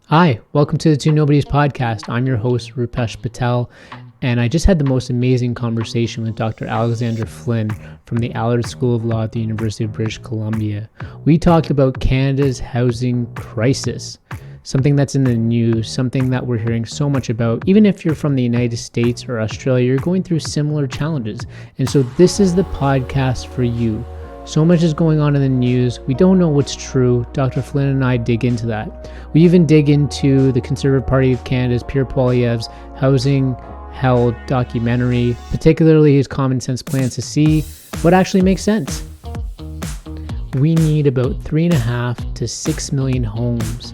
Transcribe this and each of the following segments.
Hi, welcome to the Two Nobodies podcast. I'm your host, Rupesh Patel, and I just had the most amazing conversation with Dr. Alexandra Flynn from the Allard School of Law at the University of British Columbia. We talked about Canada's housing crisis, something that's in the news, something that we're hearing so much about. Even if you're from the United States or Australia, you're going through similar challenges. And so this is the podcast for you. So much is going on in the news. We don't know what's true. Dr. Flynn and I dig into that. We even dig into the Conservative Party of Canada's Pierre Poilievre's Housing Hell documentary, particularly his common sense plans to see what actually makes sense. We need about 3.5 to 6 million homes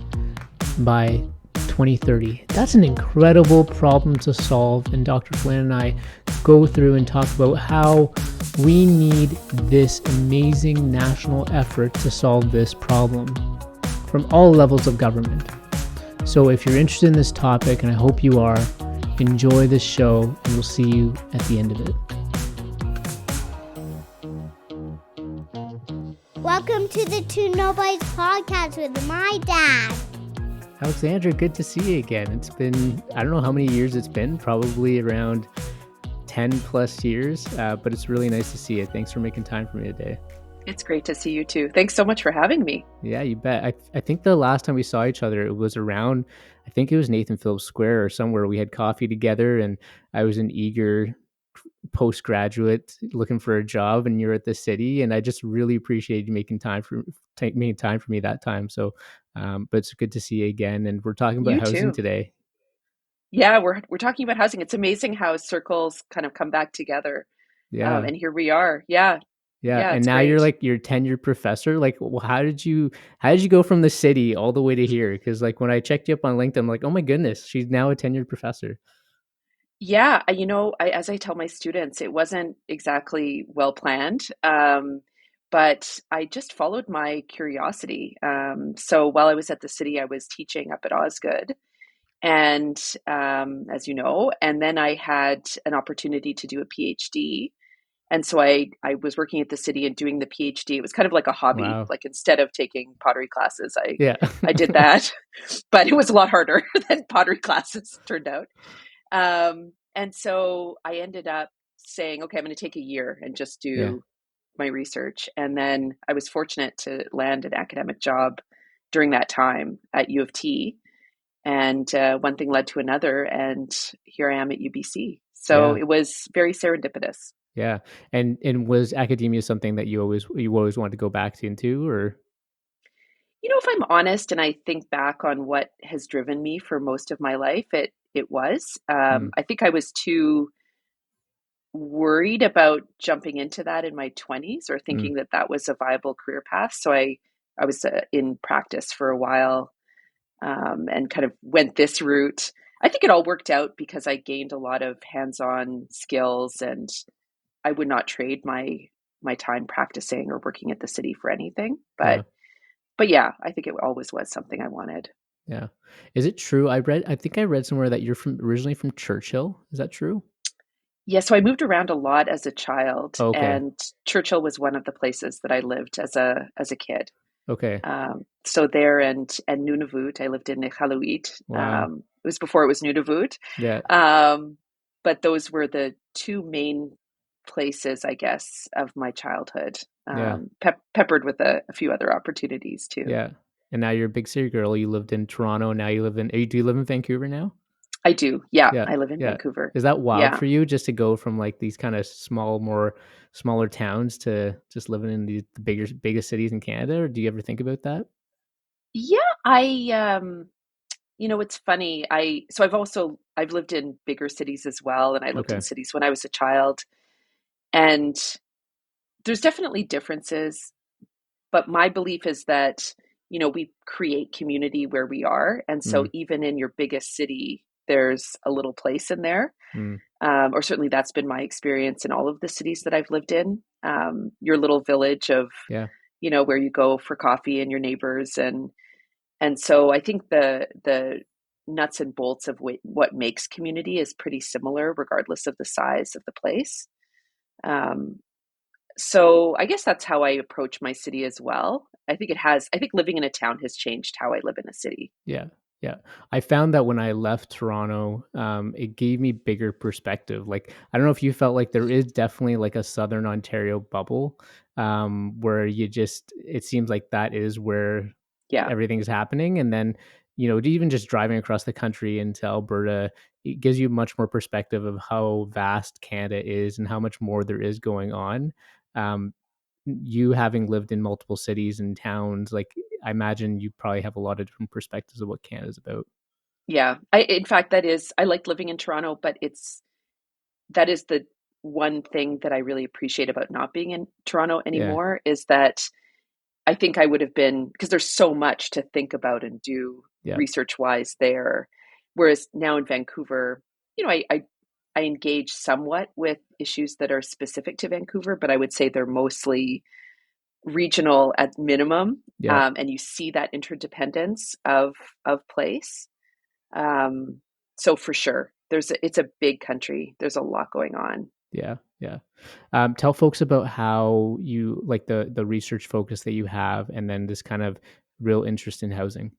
by 2030. That's an incredible problem to solve, and Dr. Flynn and I go through and talk about how we need this amazing national effort to solve this problem from all levels of government. So if you're interested in this topic, and I hope you are, enjoy this show, and we'll see you at the end of it. Welcome to the Two Nobodies podcast with my dad. Alexandra, good to see you again. It's been, I don't know how many years it's been, probably around 10 plus years, but it's really nice to see you. Thanks for making time for me today. It's great to see you too. Thanks so much for having me. Yeah, you bet. I think the last time we saw each other, it was around, I think it was Nathan Phillips Square or somewhere. We had coffee together, and I was an eager postgraduate looking for a job, and you're at the city, and I just really appreciated you making time for me that time. So, but it's good to see you again, and we're talking about You housing too. today. Yeah, we're talking about housing. It's amazing how circles kind of come back together. Yeah. And here we are. Yeah. Yeah, Yeah, and it's now you're great. like you're a tenured professor. Like, well, how did you go from the city all the way to here? Because like when I checked you up on LinkedIn, I'm like, oh my goodness, she's now a tenured professor. Yeah, as I tell my students, it wasn't exactly well planned, but I just followed my curiosity. So while I was at the city, I was teaching up at Osgood, and as you know, and then I had an opportunity to do a PhD. And so I was working at the city and doing the PhD. It was kind of like a hobby. Wow. Like instead of taking pottery classes, Yeah. I did that, but it was a lot harder than pottery classes turned out. And so I ended up saying, okay, I'm going to take a year and just Yeah. do my research. And then I was fortunate to land an academic job during that time at U of T. And one thing led to another, and here I am at UBC. So Yeah. it was very serendipitous. Yeah. And was academia something that you always wanted to go back into, or? If I'm honest and I think back on what has driven me for most of my life, it was. Mm, I think I was too worried about jumping into that in my 20s or mm, thinking that that was a viable career path. So I was in practice for a while, and kind of went this route. I think it all worked out because I gained a lot of hands-on skills, and I would not trade my time practicing or working at the city for anything. yeah. But yeah, I think it always was something I wanted. Yeah. Is it true? I think I read somewhere that you're originally from Churchill. Is that true? Yeah, so I moved around a lot as a child, Okay. and Churchill was one of the places that I lived as a kid. Okay. So there and Nunavut, I lived in Iqaluit. Wow. It was before it was Nunavut, Yeah. um, but those were the two main places, I guess, of my childhood. Yeah. Peppered with a few other opportunities too. Yeah. And now you're a big city girl. You lived in Toronto. Now you live in, do you live in Vancouver now? I do, yeah. Yeah. I live in Yeah. Vancouver. Is that wild Yeah, for you just to go from like these kind of smaller towns to just living in the biggest cities in Canada? Or do you ever think about that? yeah. It's funny. I've lived in bigger cities as well, and I lived in Okay. cities when I was a child, and there's definitely differences. But my belief is that, we create community where we are, and so Mm, even in your biggest city, there's a little place in there. mm, Or certainly that's been my experience in all of the cities that I've lived in. Your little village of, yeah. where you go for coffee and your neighbors, and so I think the nuts and bolts of what makes community is pretty similar, regardless of the size of the place. Um, so I guess that's how I approach my city as well. I think living in a town has changed how I live in a city. Yeah. Yeah. I found that when I left Toronto, it gave me bigger perspective. Like, I don't know if you felt like there is definitely like a Southern Ontario bubble, where it seems like that is where Yeah. everything's happening. And then, even just driving across the country into Alberta, it gives you much more perspective of how vast Canada is and how much more there is going on. Um, you having lived in multiple cities and towns, like I imagine you probably have a lot of different perspectives of what Canada's about. Yeah. In fact, I like living in Toronto, but that is the one thing that I really appreciate about not being in Toronto Yeah, anymore is that I think I would have been, because there's so much to think about and do yeah, research wise there. Whereas now in Vancouver, I engage somewhat with issues that are specific to Vancouver, but I would say they're mostly regional at minimum. yeah, And you see that interdependence of place. Um, so for sure, it's a big country. There's a lot going on. yeah, yeah. Tell folks about how you like the research focus that you have, and then this kind of real interest in housing.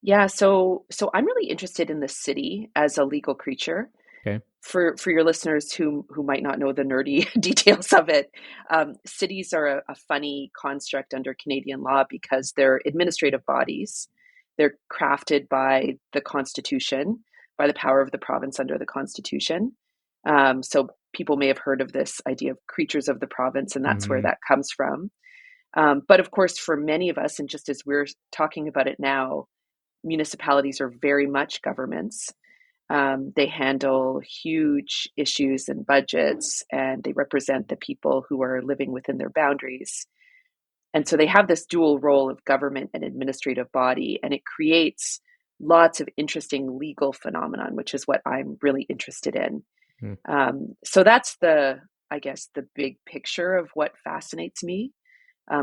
Yeah, so I'm really interested in the city as a legal creature. Okay. For your listeners who might not know the nerdy details of it, cities are a funny construct under Canadian law because they're administrative bodies. They're crafted by the Constitution, by the power of the province under the Constitution. So people may have heard of this idea of creatures of the province, and that's where Hmm. that comes from. But of course, for many of us, and just as we're talking about it now, municipalities are very much governments. They handle huge issues and budgets, and they represent the people who are living within their boundaries. And so they have this dual role of government and administrative body, and it creates lots of interesting legal phenomenon, which is what I'm really interested in. So that's I guess, the big picture of what fascinates me.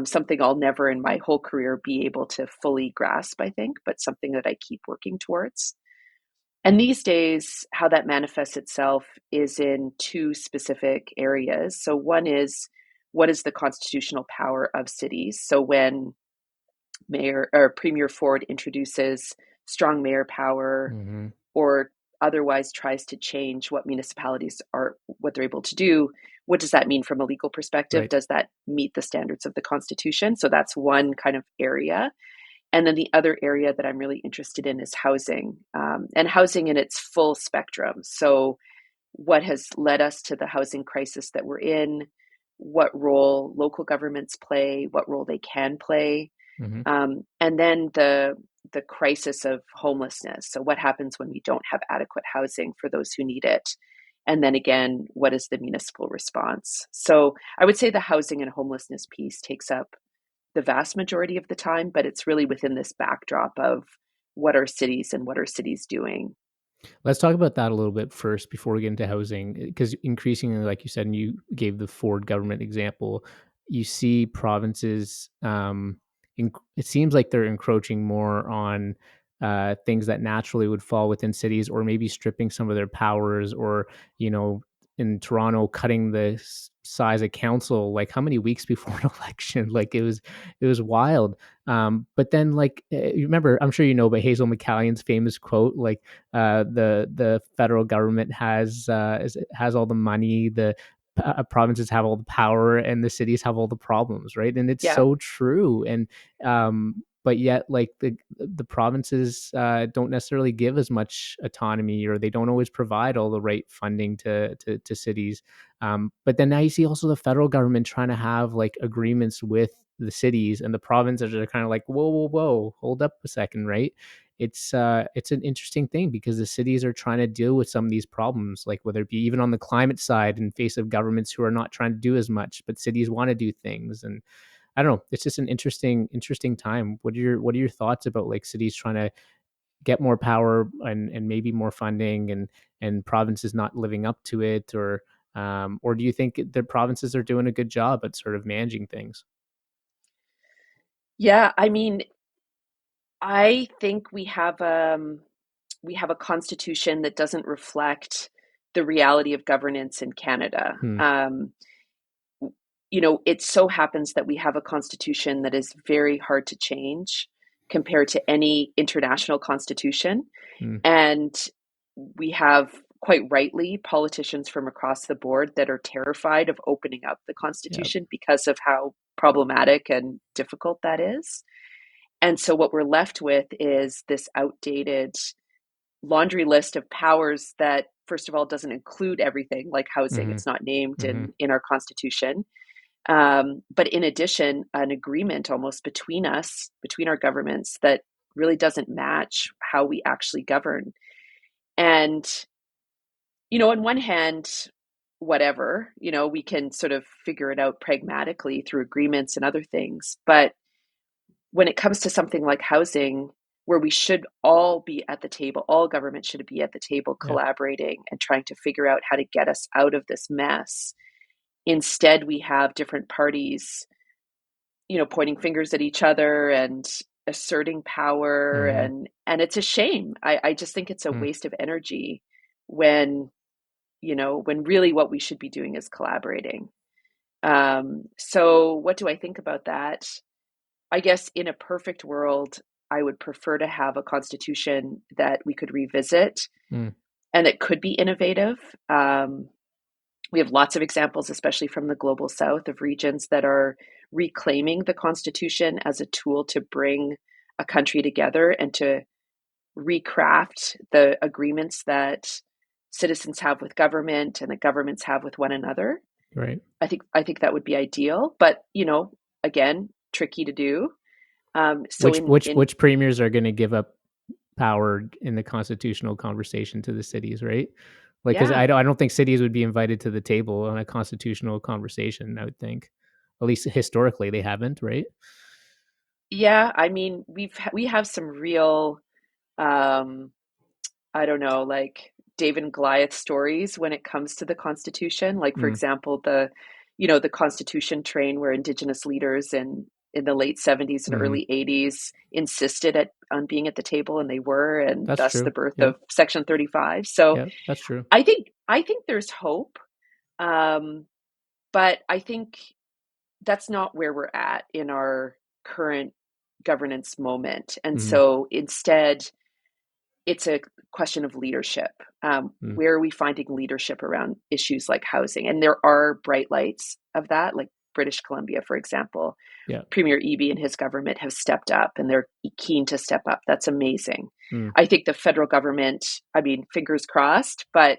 Something I'll never in my whole career be able to fully grasp, I think, but something that I keep working towards. And these days, how that manifests itself is in two specific areas. So, one is what is the constitutional power of cities? So, when Mayor or Premier Ford introduces strong mayor power Hmm. or otherwise tries to change what municipalities are, what they're able to do, what does that mean from a legal perspective? Right. Does that meet the standards of the Constitution? So, that's one kind of area. And then the other area that I'm really interested in is housing, and housing in its full spectrum. So, what has led us to the housing crisis that we're in, what role local governments play, what role they can play, Hmm. and then the crisis of homelessness. So, what happens when we don't have adequate housing for those who need it? And then again, what is the municipal response? So, I would say the housing and homelessness piece takes up the vast majority of the time, but it's really within this backdrop of what are cities and what are cities doing. Let's talk about that a little bit first before we get into housing, because increasingly, like you said, and you gave the Ford government example, you see provinces. It seems like they're encroaching more on things that naturally would fall within cities, or maybe stripping some of their powers, or you know, in Toronto, cutting the size of council. Like how many weeks before an election? Like it was wild. But then, like you remember, I'm sure you know, but Hazel McCallion's famous quote, like the federal government has all the money, the provinces have all the power, and the cities have all the problems, right? And it's Yeah. so true. And but yet, like the provinces don't necessarily give as much autonomy, or they don't always provide all the right funding to cities. But then now you see also the federal government trying to have like agreements with the cities, and the provinces are kind of like, whoa, whoa, whoa, hold up a second, right? It's an interesting thing because the cities are trying to deal with some of these problems, like whether it be even on the climate side in face of governments who are not trying to do as much, but cities want to do things. And I don't know, it's just an interesting time. What are your thoughts about like cities trying to get more power and maybe more funding, and provinces not living up to it, or do you think the provinces are doing a good job at sort of managing things? Yeah, I mean, I think we have a constitution that doesn't reflect the reality of governance in Canada. Hmm. It so happens that we have a constitution that is very hard to change. compared to any international constitution. Mm. And we have, quite rightly, politicians from across the board that are terrified of opening up the Yep. Constitution because of how problematic and difficult that is. And so what we're left with is this outdated laundry list of powers that, first of all, doesn't include everything like housing. Mm-hmm. It's not named Mm-hmm. in our Constitution. But in addition, an agreement almost between us, between our governments, that really doesn't match how we actually govern. And, on one hand, whatever, we can sort of figure it out pragmatically through agreements and other things. But when it comes to something like housing, where we should all be at the table, all governments should be at the table Yep. collaborating and trying to figure out how to get us out of this mess. Instead, we have different parties, pointing fingers at each other and asserting power. Mm-hmm. And it's a shame. I just think it's a Mm. waste of energy when, when really what we should be doing is collaborating. So what do I think about that? I guess in a perfect world, I would prefer to have a constitution that we could revisit Mm. and that could be innovative. We have lots of examples, especially from the global south, of regions that are reclaiming the Constitution as a tool to bring a country together and to recraft the agreements that citizens have with government and that governments have with one another. Right. I think that would be ideal, but again, tricky to do. So Which premiers are going to give up power in the constitutional conversation to the cities, right? Like, because yeah, I don't think cities would be invited to the table on a constitutional conversation. I would think, at least historically, they haven't, right? yeah. I mean, we have some real, um, I don't know, like David and Goliath stories when it comes to the Constitution. Like, for Mm. example, the Constitution train where Indigenous leaders in the late 70s and Mm-hmm. early 80s insisted on being at the table, and they were, and That's thus the true. birth Yeah, of Section 35. So yeah, that's true. I think there's hope, um, but I think that's not where we're at in our current governance moment. And Mm-hmm. so instead, it's a question of leadership. Mm. Where are we finding leadership around issues like housing? And there are bright lights of that, like British Columbia, for example. Yeah. Premier Eby and his government have stepped up and they're keen to step up. That's amazing. Mm. I think the federal government, I mean, fingers crossed, but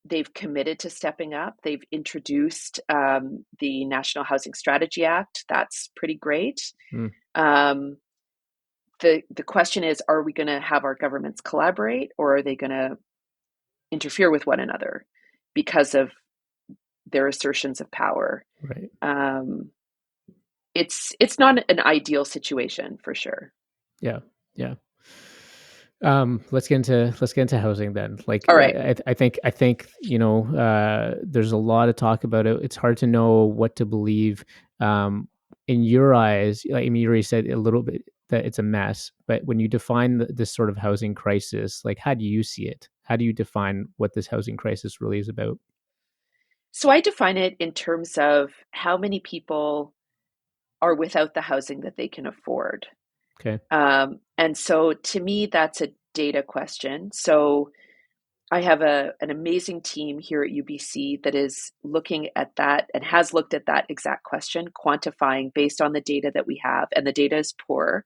they've committed to stepping up. They've introduced the National Housing Strategy Act. That's pretty great. Mm. Um, the question is, are we going to have our governments collaborate, or are they going to interfere with one another because of their assertions of power? Right. It's not an ideal situation for sure. Yeah. Yeah. Let's get into housing then. Like, All right. I think there's a lot of talk about it. It's hard to know what to believe. In your eyes, like, I mean, you already said a little bit that it's a mess, but when you define this sort of housing crisis, like, how do you see it? How do you define what this housing crisis really is about? So I define it in terms of how many people are without the housing that they can afford. Okay. And so to me, that's a data question. So I have an amazing team here at UBC that is looking at that and has looked at that exact question, quantifying based on the data that we have. And the data is poor,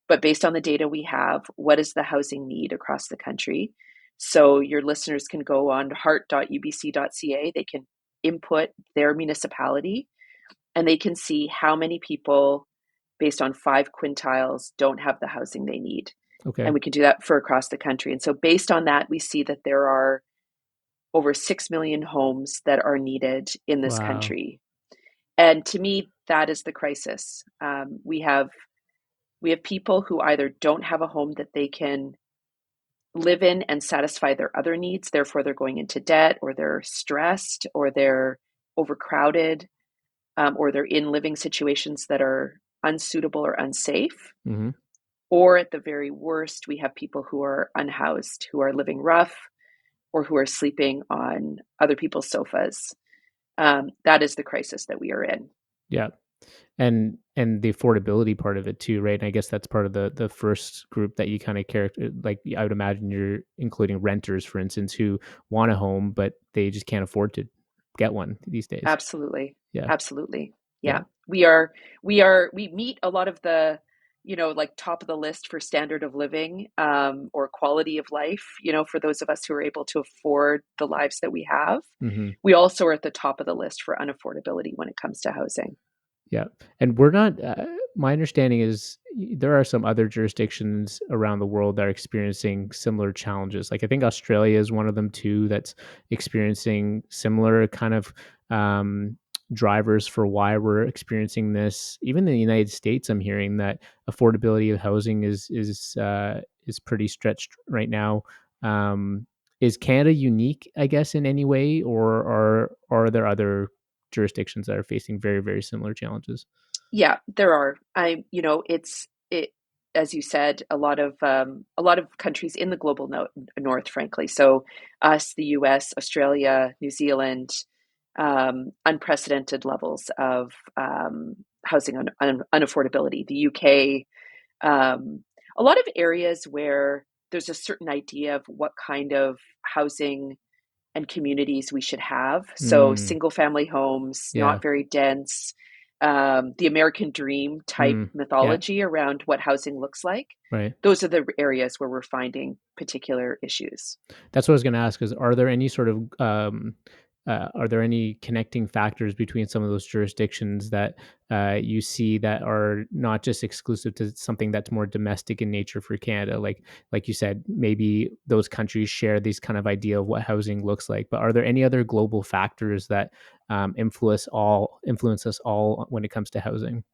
but based on the data we have, what is the housing need across the country? So your listeners can go on heart.ubc.ca. They can input their municipality and they can see how many people, based on 5 quintiles, don't have the housing they need. Okay. And we can do that for across the country. And so based on that, we see that there are over 6 million homes that are needed in this Wow. country. And to me, that is the crisis. We have people who either don't have a home that they can live in and satisfy their other needs, therefore they're going into debt, or they're stressed, or they're overcrowded, or they're in living situations that are unsuitable or unsafe. Mm-hmm. Or at the very worst, we have people who are unhoused, who are living rough, or who are sleeping on other people's sofas. That is the crisis that we are in. Yeah. And the affordability part of it too, right? And I guess that's part of the first group that you kind of character, like I would imagine you're including renters, for instance, who want a home but they just can't afford to get one these days. Absolutely. Yeah, Absolutely. yeah. Yeah. We meet a lot of the, like top of the list for standard of living, or quality of life, for those of us who are able to afford the lives that we have. Hmm. We also are at the top of the list for unaffordability when it comes to housing. Yeah, and we're not. My understanding is there are some other jurisdictions around the world that are experiencing similar challenges. Like I think Australia is one of them too. That's experiencing similar kind of um, drivers for why we're experiencing this. Even in the United States, I'm hearing that affordability of housing is pretty stretched right now. Um, is Canada unique, I guess, in any way, or are there other jurisdictions that are facing very, very similar challenges? Yeah, there are. As you said, a lot of countries in the global north, frankly. So us, the U.S., Australia, New Zealand, unprecedented levels of housing unaffordability. The UK, a lot of areas where there's a certain idea of what kind of housing and communities we should have. So Mm, single family homes, yeah. not very dense, the American dream type Yeah. mythology around what housing looks like. Right. Those are the areas where we're finding particular issues. That's what I was going to ask. Is are there any sort of are there any connecting factors between some of those jurisdictions that you see that are not just exclusive to something that's more domestic in nature for Canada? Like you said, maybe those countries share these kind of idea of what housing looks like. But are there any other global factors that influence us all when it comes to housing?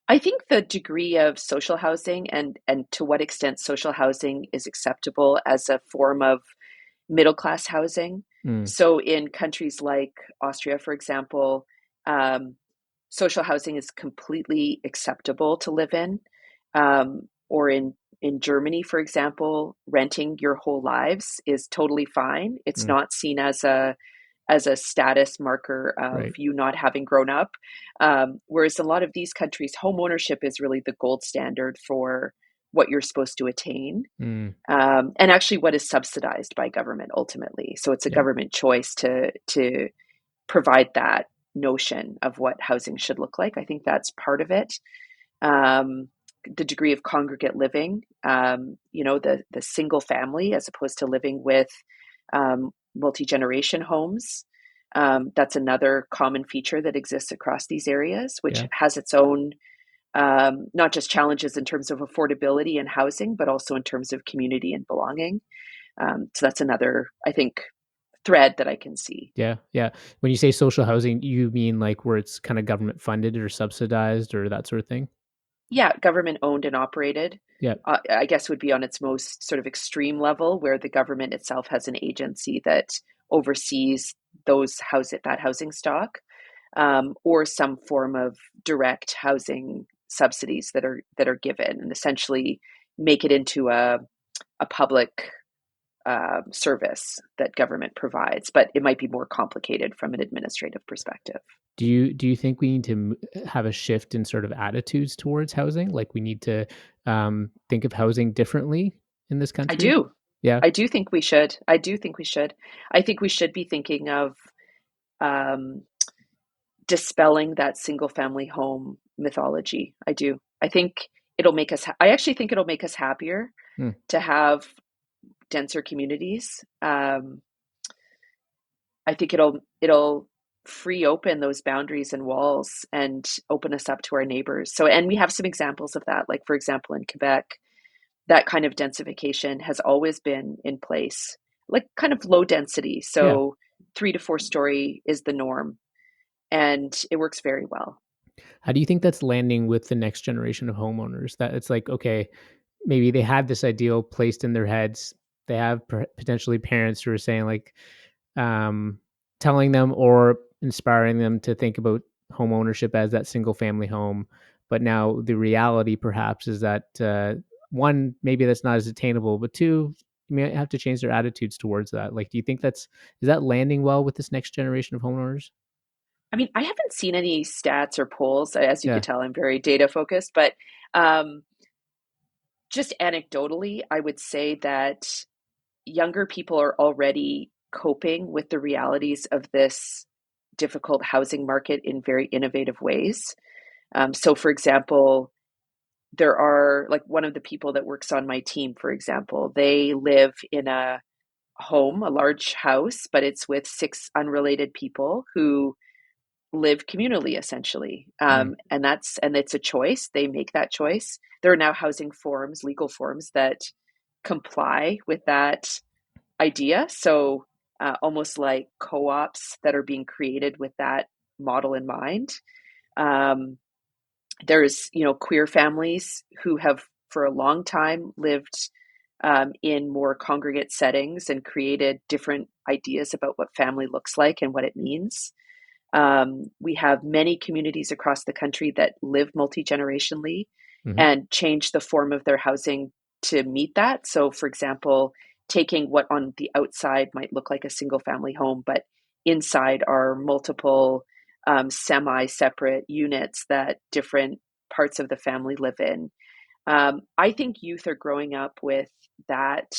I think the degree of social housing and to what extent social housing is acceptable as a form of middle class housing. Mm, So in countries like Austria, for example, um, social housing is completely acceptable to live in. Or in Germany, for example, renting your whole lives is totally fine. It's mm, not seen as a status marker of right. you not having grown up. Whereas in a lot of these countries, home ownership is really the gold standard for what you're supposed to attain, Mm, and actually what is subsidized by government ultimately. So it's a yeah. government choice to provide that notion of what housing should look like. I think that's part of it. Um, the degree of congregate living, the single family as opposed to living with multi-generation homes. That's another common feature that exists across these areas, which Yeah. has its own not just challenges in terms of affordability and housing, but also in terms of community and belonging. So that's another, I think, thread that I can see. Yeah, yeah. When you say social housing, you mean like where it's kind of government funded or subsidized or that sort of thing? Yeah, government owned and operated, Yeah. I guess would be on its most sort of extreme level, where the government itself has an agency that oversees that housing stock, or some form of direct housing subsidies that are given and essentially make it into a public service that government provides, but it might be more complicated from an administrative perspective. Do you think we need to have a shift in sort of attitudes towards housing? Like we need to think of housing differently in this I country? do. Yeah. I do think we should. I do think we should. I think we should be thinking of um, dispelling that single family home mythology. I do. I think I actually think it'll make us happier Mm, to have denser communities. I think it'll free open those boundaries and walls and open us up to our neighbors. So, and we have some examples of that. Like, for example, in Quebec, that kind of densification has always been in place, like kind of low density. yeah. So, 3 to 4 story is the norm, and it works very well. How do you think that's landing with the next generation of homeowners? That it's like, okay, maybe they had this ideal placed in their heads. They have potentially parents who are saying like, um, telling them or inspiring them to think about home ownership as that single family home. But now the reality perhaps is that one, maybe that's not as attainable, but two, you may have to change their attitudes towards that. Like, do you think is that landing well with this next generation of homeowners? I mean, I haven't seen any stats or polls. As you could Yeah. tell, I'm very data focused, but um, just anecdotally, I would say that younger people are already coping with the realities of this difficult housing market in very innovative ways. So, for example, there are like one of the people that works on my team, for example, they live in a home, a large house, but it's with six unrelated people who live communally essentially. Mm. And it's a choice. They make that choice. There are now housing forms, legal forms that comply with that idea. So almost like co-ops that are being created with that model in mind. Um, there's, queer families who have for a long time lived in more congregate settings and created different ideas about what family looks like and what it means. We have many communities across the country that live multi-generationally Hmm. and change the form of their housing to meet that. So, for example, taking what on the outside might look like a single family home, but inside are multiple semi-separate units that different parts of the family live in. I think youth are growing up with that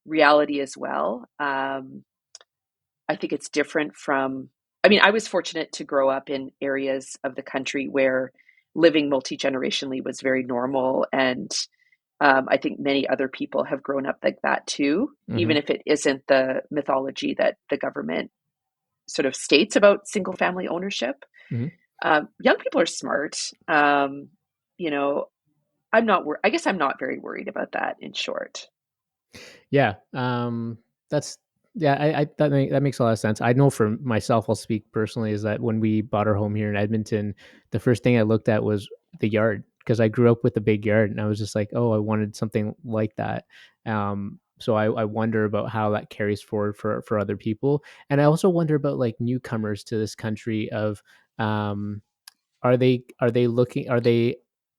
reality as well. I think it's different from, I mean, I was fortunate to grow up in areas of the country where living multi generationally was very normal. And I think many other people have grown up like that too, Hmm. even if it isn't the mythology that the government sort of states about single family ownership. Hmm. Young people are smart. You know, I guess I'm not very worried about that in short. Yeah. That's yeah. That makes a lot of sense. I know for myself, I'll speak personally, is that when we bought our home here in Edmonton, the first thing I looked at was the yard because I grew up with a big yard, and I was just like, oh, I wanted something like that. So I wonder about how that carries forward for other people, and I also wonder about like newcomers to this country of um are they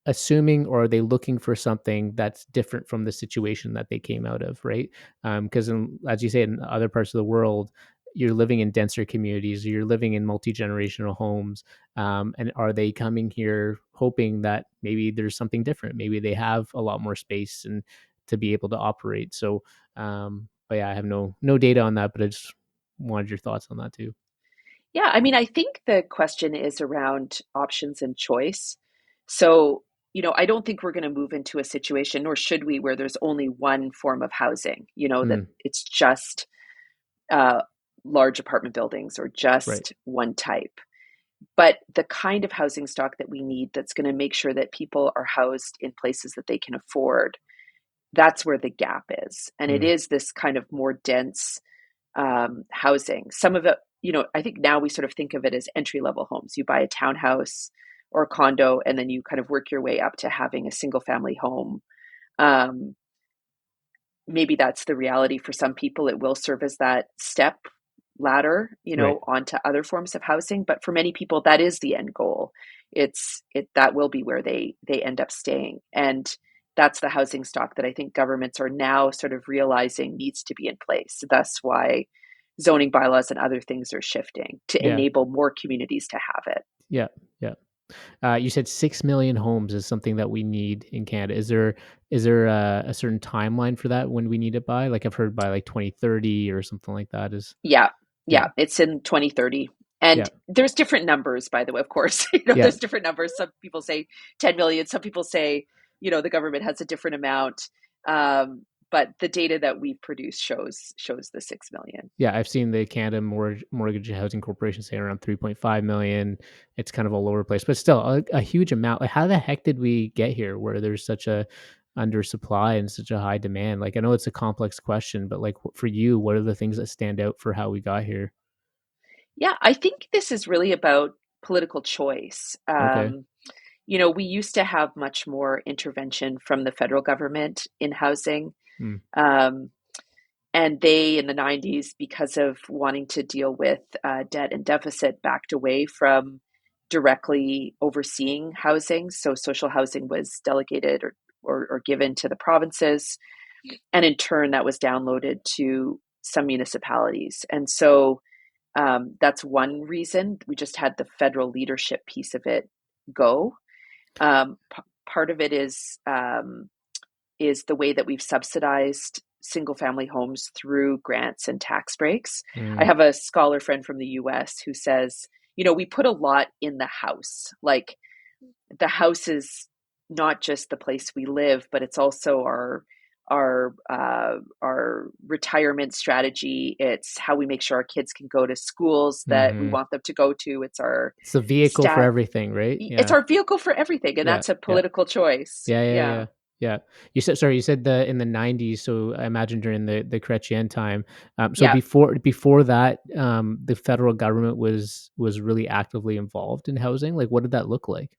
assuming or are they looking for something that's different from the situation that they came out of, right? Because as you say, in other parts of the world, you're living in denser communities, you're living in multi-generational homes, and are they coming here hoping that maybe there's something different? Maybe they have a lot more space and to be able to operate. So, but yeah, I have no data on that, but I just wanted your thoughts on that too. Yeah, I mean, I think the question is around options and choice. So, I don't think we're going to move into a situation, nor should we, where there's only one form of housing, that Mm, it's just uh, large apartment buildings or right. just one type. But the kind of housing stock that we need that's going to make sure that people are housed in places that they can afford, that's where the gap is. And it Mm, is this kind of more dense housing. Some of it, I think now we sort of think of it as entry level homes. You buy a townhouse or a condo, and then you kind of work your way up to having a single family home. Um, Maybe that's the reality for some people. It will serve as that step ladder, right. onto other forms of housing. But for many people, that is the end goal. That will be where they end up staying. And that's the housing stock that I think governments are now sort of realizing needs to be in place. That's why zoning bylaws and other things are shifting to Yeah. enable more communities to have it. Yeah. Yeah. You said 6 million homes is something that we need in Canada. Is there a certain timeline for that when we need it by? Like I've heard by like 2030 or something like that. Is Yeah. yeah, Yeah. It's in 2030. And yeah, there's different numbers, by the way, of course. yeah, There's different numbers. Some people say 10 million. Some people say, the government has a different amount. But the data that we've produced shows the 6 million. yeah. I've seen the Canada Mortgage Housing Corporation say around 3.5 million. It's kind of all over the place, but still a huge amount. Like how the heck did we get here where there's such a undersupply and such a high demand? Like I know it's a complex question, but like for you, what are the things that stand out for how we got here? Yeah, I think this is really about political choice. Okay. We used to have much more intervention from the federal government in housing. Mm, Um, And they, in the 90s, because of wanting to deal with debt and deficit, backed away from directly overseeing housing. So social housing was delegated or given to the provinces. And in turn, that was downloaded to some municipalities. And so That's one reason. We just had the federal leadership piece of it go. Part of it is the way that we've subsidized single family homes through grants and tax breaks. I Mm, have a scholar friend from the US who says, we put a lot in the house. Like the house is not just the place we live, but it's also our retirement strategy. It's how we make sure our kids can go to schools that we hmm. want them to go to. It's our It's the vehicle for stat. everything, right? It's Yeah, our vehicle for everything, and yeah, that's a yeah, political choice. yeah, yeah, Yeah. yeah, yeah. You said the in the 90s, so I imagine during the Chrétien time. So Yeah. before that, the federal government was really actively involved in housing. Like, what did that look like?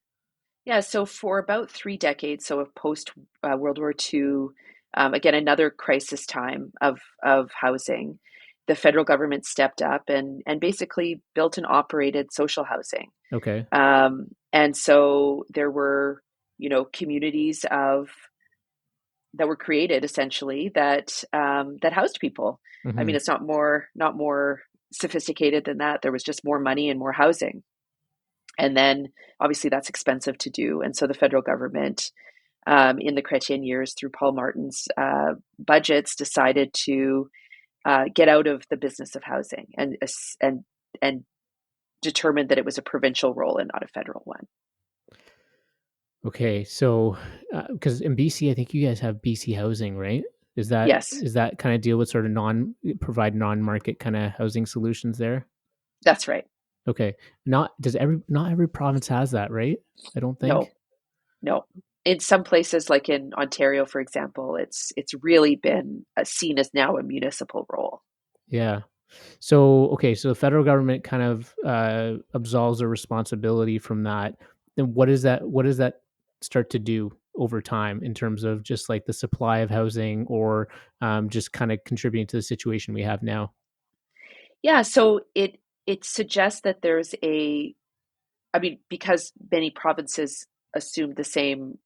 Yeah, so for about 3 decades, so of post World War II, again another crisis time of housing, the federal government stepped up and basically built and operated social housing, Okay. and so there were communities of that were created essentially that housed people. I Hmm. mean, it's not more sophisticated than that. There was just more money and more housing, and then obviously that's expensive to do, and so the federal government in the Chrétien years through Paul Martin's budgets decided to get out of the business of housing and determined that it was a provincial role and not a federal one. Okay, so because in BC, I think you guys have BC Housing, right? Is that Yes, is that kind of deal with sort of provide non-market kind of housing solutions there? that's right. Okay, not every province has that, right? I don't think. No, no. In some places, like in Ontario, for example, it's really been seen as now a municipal role. Yeah. So okay, so the federal government kind of absolves a responsibility from that. Then what does that start to do over time in terms of just like the supply of housing or just kind of contributing to the situation we have now? Yeah, so it suggests that there's I mean, because many provinces assumed the same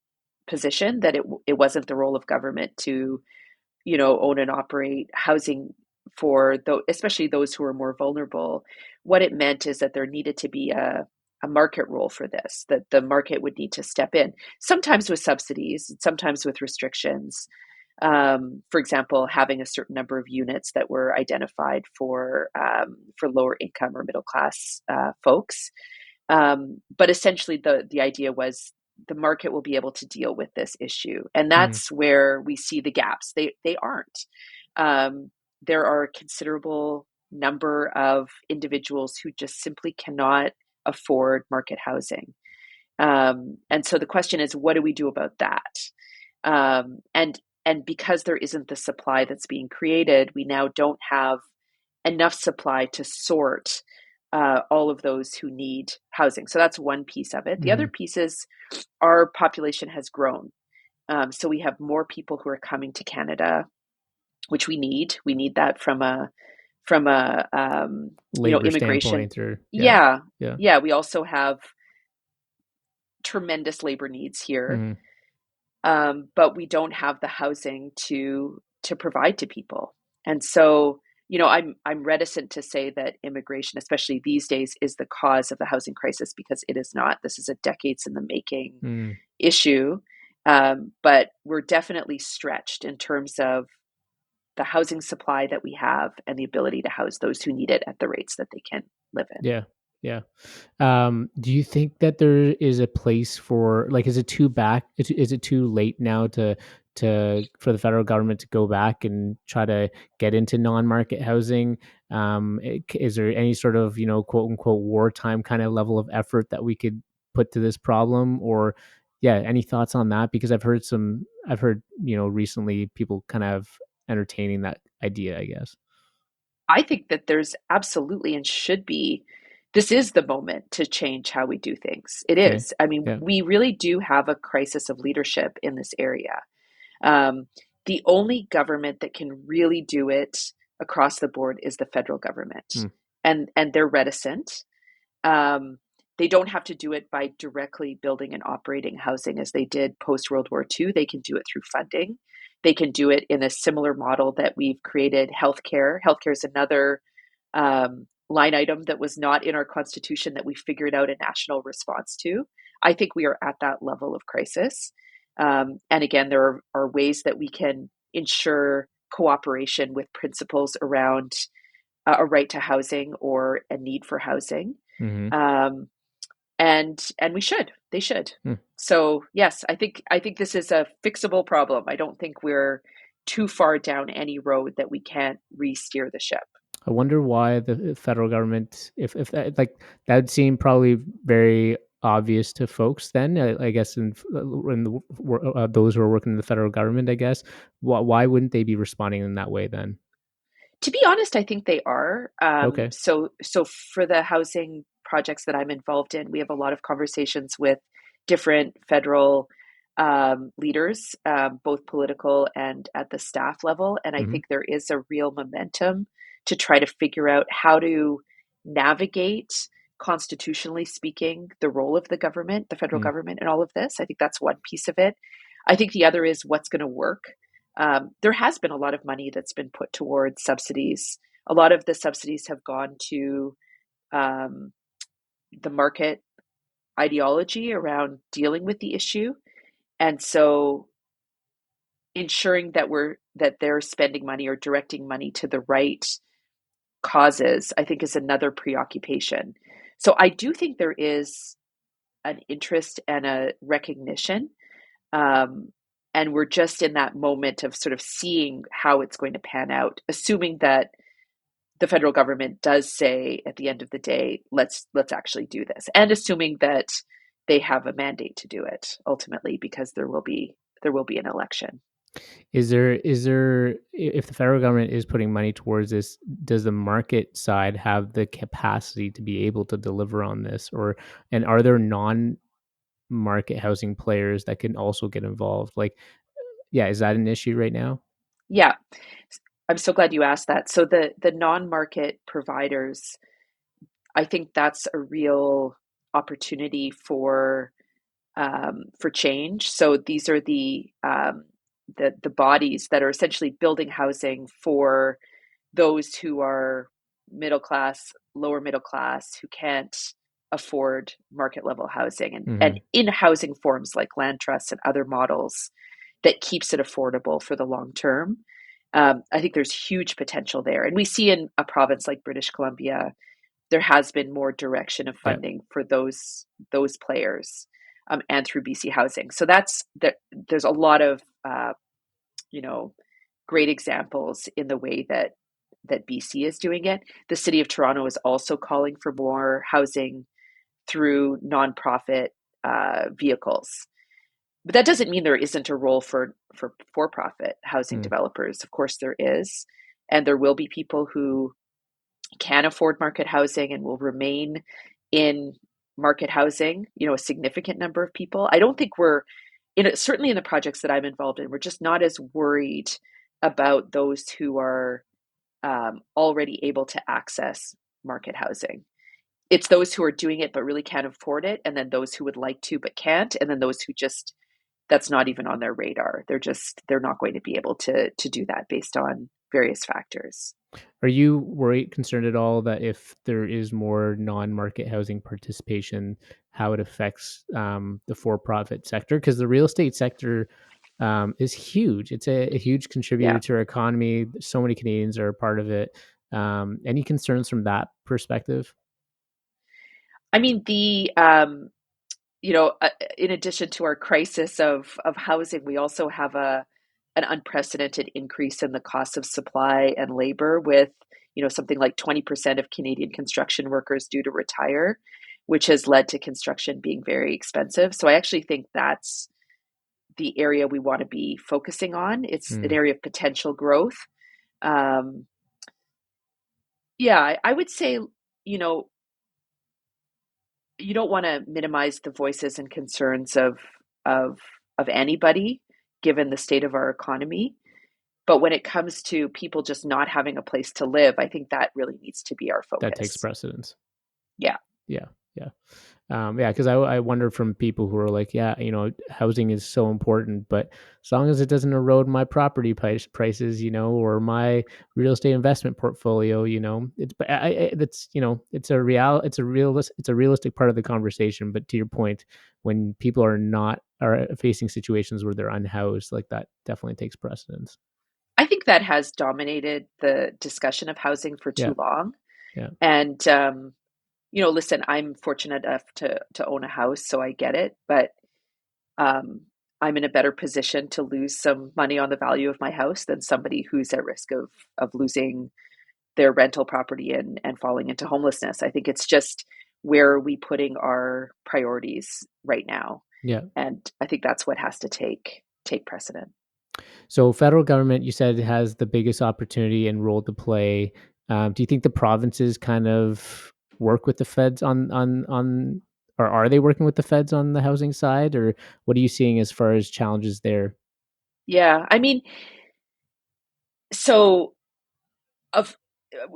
position that it wasn't the role of government to own and operate housing for especially those who are more vulnerable. What it meant is that there needed to be a market role for this, that the market would need to step in, sometimes with subsidies, sometimes with restrictions. For example, having a certain number of units that were identified for lower income or middle class folks. But essentially, the idea was the market will be able to deal with this issue, and Mm, that's where we see the gaps. They aren't. There are a considerable number of individuals who just simply cannot afford market housing, and so the question is, what do we do about that? And because there isn't the supply that's being created, we now don't have enough supply to sort all of those who need housing. So that's one piece of it. The other mhm. piece is our population has grown. So we have more people who are coming to Canada, which we need. We need that from a Labor immigration. standpoint, or yeah, Yeah, yeah. yeah. We also have tremendous labor needs here, Mhm. but we don't have the housing to provide to people. And so, I'm reticent to say that immigration, especially these days, is the cause of the housing crisis, because it is not. This is a decades in the making Mm. issue, but we're definitely stretched in terms of the housing supply that we have and the ability to house those who need it at the rates that they can live in. Yeah, yeah. Do you think that there is a place for like, is it too late now for the federal government to go back and try to get into non-market housing? Is there any sort of, quote unquote wartime kind of level of effort that we could put to this problem? Or yeah, any thoughts on that? Because I've heard, recently people kind of entertaining that idea, I guess. I think that there's absolutely and should be. This is the moment to change how we do things. It Okay. is. I mean, Yeah. we really do have a crisis of leadership in this area. Um, the only government that can really do it across the board is the federal government, Mm, and they're reticent. Um, they don't have to do it by directly building and operating housing as they did post World War II. They can do it through funding. They can do it in a similar model that we've created. Healthcare is another line item that was not in our constitution that we figured out a national response to. I think we are at that level of crisis. And again, there are ways that we can ensure cooperation with principles around a right to housing or a need for housing. Mm-hmm. And they should. So yes, I think this is a fixable problem. I don't think we're too far down any road that we can't re-steer the ship. I wonder why the federal government, if that, like, that would seem probably very obvious to folks then, I guess, those who are working in the federal government, I guess. Why wouldn't they be responding in that way then? To be honest, I think they are. Okay. So for the housing projects that I'm involved in, we have a lot of conversations with different federal leaders, both political and at the staff level. And I Mm-hmm. think there is a real momentum to try to figure out how to navigate, constitutionally speaking, the role of the government, the federal Mm. government, in all of this. I think that's one piece of it. I think the other is what's going to work. There has been a lot of money that's been put towards subsidies. A lot of the subsidies have gone to um, the market ideology around dealing with the issue, and so ensuring that they're spending money or directing money to the right causes, I think, is another preoccupation. So I do think there is an interest and a recognition. Um, and we're just in that moment of sort of seeing how it's going to pan out, assuming that the federal government does say at the end of the day, let's actually do this, and assuming that they have a mandate to do it ultimately, because there will be an election. Is there, if the federal government is putting money towards this, does the market side have the capacity to be able to deliver on this, and are there non-market housing players that can also get involved? Like, yeah, is that an issue right now? Yeah, I'm so glad you asked that. So the non-market providers, I think that's a real opportunity for change. So these are the bodies that are essentially building housing for those who are middle class, lower middle class, who can't afford market level housing, and Mm-hmm. in housing forms like land trusts and other models that keeps it affordable for the long term. I think there's huge potential there. And we see in a province like British Columbia, there has been more direction of Yeah. funding for those players, and through BC Housing. So that's that. There's a lot of you know great examples in the way that BC is doing it. The City of Toronto is also calling for more housing through nonprofit vehicles. But that doesn't mean there isn't a role for-profit housing Mm. developers. Of course, there is, and there will be people who can afford market housing and will remain in market housing. A significant number of people. I don't think we're certainly in the projects that I'm involved in. We're just not as worried about those who are already able to access market housing. It's those who are doing it but really can't afford it, and then those who would like to but can't, and then those who just that's not even on their radar. They're not going to be able to do that based on various factors. Are you worried, concerned at all that if there is more non-market housing participation, how it affects the for-profit sector? Because the real estate sector is huge. It's a huge contributor Yeah. to our economy. So many Canadians are a part of it. Any concerns from that perspective? I mean, in addition to our crisis of housing, we also have an unprecedented increase in the cost of supply and labor, with something like 20% of Canadian construction workers due to retire, which has led to construction being very expensive. So I actually think that's the area we want to be focusing on. It's an Mm. area of potential growth. Um, yeah, I would say, you know, you don't want to minimize the voices and concerns of of anybody, given the state of our economy. But when it comes to people just not having a place to live, I think that really needs to be our That takes focus. precedence. Yeah. Yeah. Yeah. Yeah, because I wonder from people who are like, yeah, housing is so important, but as long as it doesn't erode my property prices, or my real estate investment portfolio, it's but that's it's a realistic part of the conversation. But to your point, when people are facing situations where they're unhoused, like that definitely takes precedence. I think that has dominated the discussion of housing for Yeah, too long. yeah, And listen, I'm fortunate enough to own a house, so I get it, but um, I'm in a better position to lose some money on the value of my house than somebody who's at risk of losing their rental property and falling into homelessness. I think it's just, where are we putting our priorities right now? yeah. And I think that's what has to take precedent. So federal government, you said, has the biggest opportunity and role to play. Do you think the provinces kind of work with the feds or are they working with the feds on the housing side, or what are you seeing as far as challenges there? Yeah, I mean, so of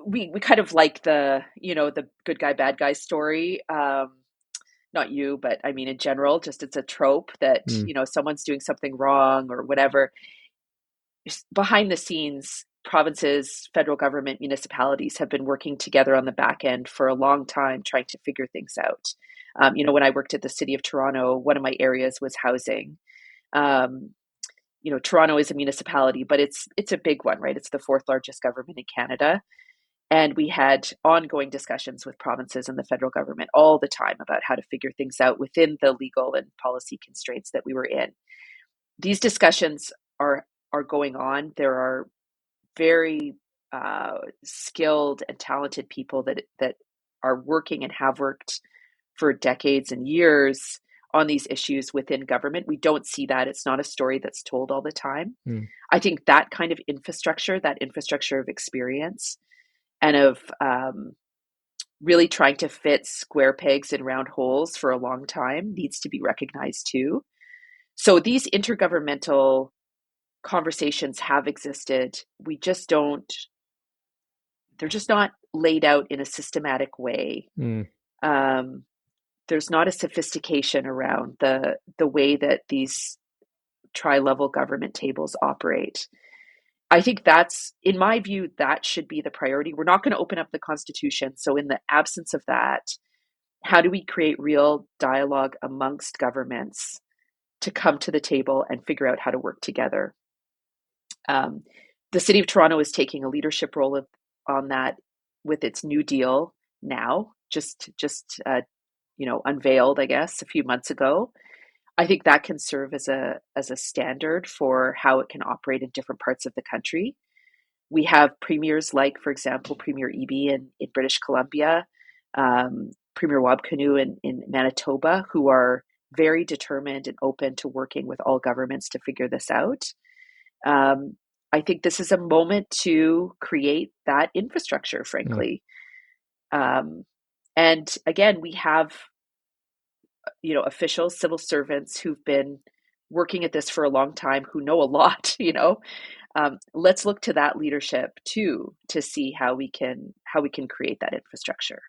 we kind of like the good guy bad guy story. Not you, but I mean in general, just it's a trope that Mm, someone's doing something wrong or whatever. Behind the scenes, provinces, federal government, municipalities have been working together on the back end for a long time, trying to figure things out. When I worked at the city of Toronto, one of my areas was housing. Um, Toronto is a municipality, but it's a big one, right? It's the fourth largest government in Canada. And we had ongoing discussions with provinces and the federal government all the time about how to figure things out within the legal and policy constraints that we were in. These discussions are going on. There are very skilled and talented people that are working and have worked for decades and years on these issues within government. We don't see that. It's not a story that's told all the time. mm, I think that kind of infrastructure, that infrastructure of experience and of really trying to fit square pegs in round holes for a long time, needs to be recognized too. So these intergovernmental conversations have existed. We just don't, they're just not laid out in a systematic way. mm. Um, there's not a sophistication around the way that these tri-level government tables operate. I think that's, in my view, that should be the priority. We're not going to open up the Constitution. So in the absence of that, how do we create real dialogue amongst governments to come to the table and figure out how to work together? Um, the City of Toronto is taking a leadership role on that with its New Deal now, just unveiled, I guess, a few months ago. I think that can serve as a standard for how it can operate in different parts of the country. We have premiers like, for example, Premier Eby in British Columbia, Premier Wabkanu in Manitoba, who are very determined and open to working with all governments to figure this out. Um, I think this is a moment to create that infrastructure, Mm. frankly. Um, and again, we have, officials, civil servants who've been working at this for a long time, who know a lot. Let's look to that leadership too to see how we can create that infrastructure.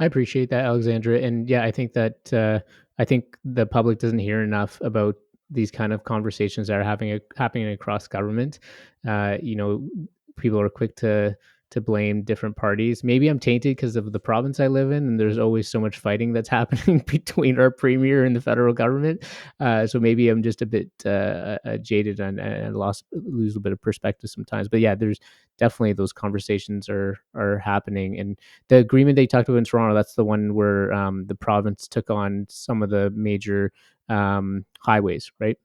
I appreciate that, Alexandra, and yeah, I think that I think the public doesn't hear enough about these kind of conversations that are happening across government. Uh, you know, People are quick to blame different parties. Maybe I'm tainted because of the province I live in, and there's always so much fighting that's happening between our premier and the federal government. So maybe I'm just a bit jaded and lose a bit of perspective sometimes. But yeah, there's definitely those conversations are happening, and the agreement they talked about in Toronto, that's the one where the province took on some of the major highways, right?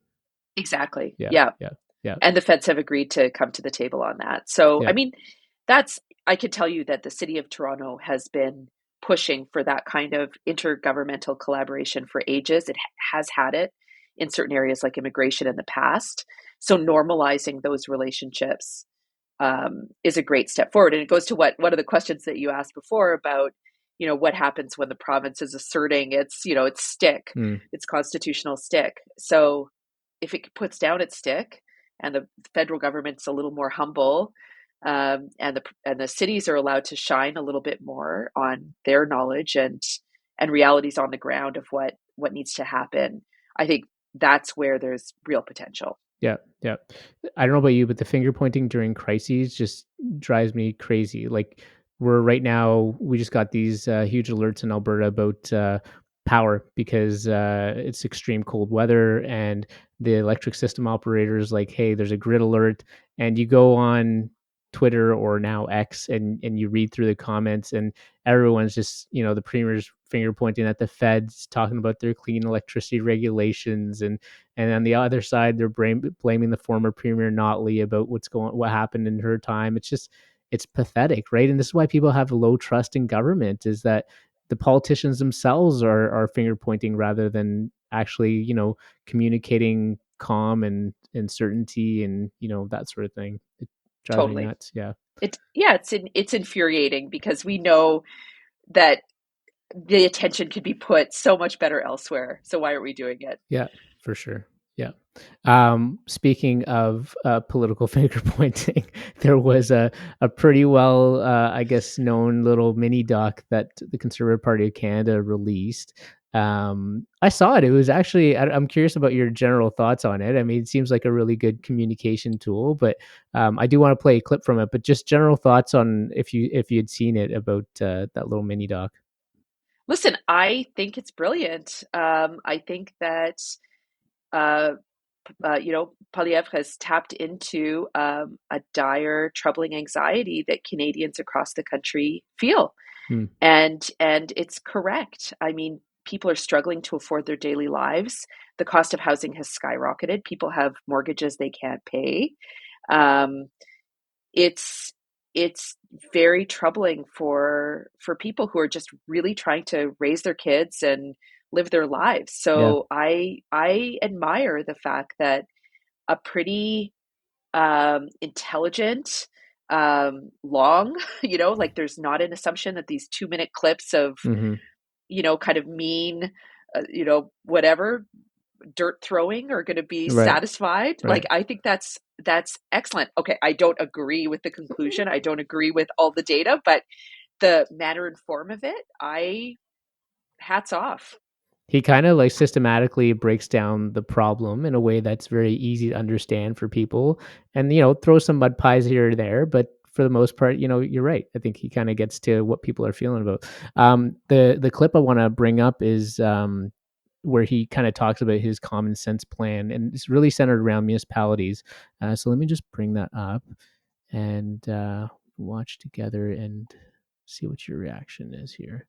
Exactly. Yeah, Yeah. yeah, yeah, And the feds have agreed to come to the table on that. So, I yeah. mean, that's, I could tell you that the city of Toronto has been pushing for that kind of intergovernmental collaboration for ages. It has had it in certain areas like immigration in the past. So, normalizing those relationships is a great step forward. And it goes to what one of the questions that you asked before about, what happens when the province is asserting its stick, Mm, its constitutional stick. So if it puts down its stick and the federal government's a little more humble, and the cities are allowed to shine a little bit more on their knowledge and realities on the ground of what needs to happen, I think that's where there's real potential. Yeah, yeah. I don't know about you, but the finger pointing during crises just drives me crazy. Like we're right now, we just got these huge alerts in Alberta about power because it's extreme cold weather, and the electric system operators like, hey, there's a grid alert, and you go on Twitter or now X, and you read through the comments, and everyone's just, the premier's finger pointing at the feds, talking about their clean electricity regulations, and on the other side, they're blaming the former premier Notley about what happened in her time. It's pathetic, right? And this is why people have low trust in government, is that the politicians themselves are finger pointing rather than actually, communicating calm and certainty and, that sort of thing. It drives me Totally. nuts. Yeah. It's infuriating because we know that the attention could be put so much better elsewhere. So why are we doing it? Yeah, for sure. Yeah. Speaking of political finger pointing, there was a pretty well, I guess, known little mini doc that the Conservative Party of Canada released. I saw it. It was actually, I'm curious about your general thoughts on it. I mean, it seems like a really good communication tool, but I do want to play a clip from it. But just general thoughts on if you had seen it, about that little mini doc. Listen, I think it's brilliant. I think that uh, Poilievre has tapped into a dire, troubling anxiety that Canadians across the country feel, Hmm. and it's correct. I mean, people are struggling to afford their daily lives. The cost of housing has skyrocketed. People have mortgages they can't pay. Um, it's it's very troubling for people who are just really trying to raise their kids and live their lives. Yeah. So I admire the fact that a pretty intelligent, long, like there's not an assumption that these 2-minute clips of, Hmm. kind of mean, whatever dirt throwing are going to be Right. satisfied. Like, Right. I think that's excellent. Okay, I don't agree with the conclusion. I don't agree with all the data, but the manner and form of it, I hats off. He kind of like systematically breaks down the problem in a way that's very easy to understand for people, and throw some mud pies here or there, but for the most part, you're right. I think he kind of gets to what people are feeling about. The clip I want to bring up is where he kind of talks about his common sense plan, and it's really centered around municipalities. So let me just bring that up and watch together and see what your reaction is here.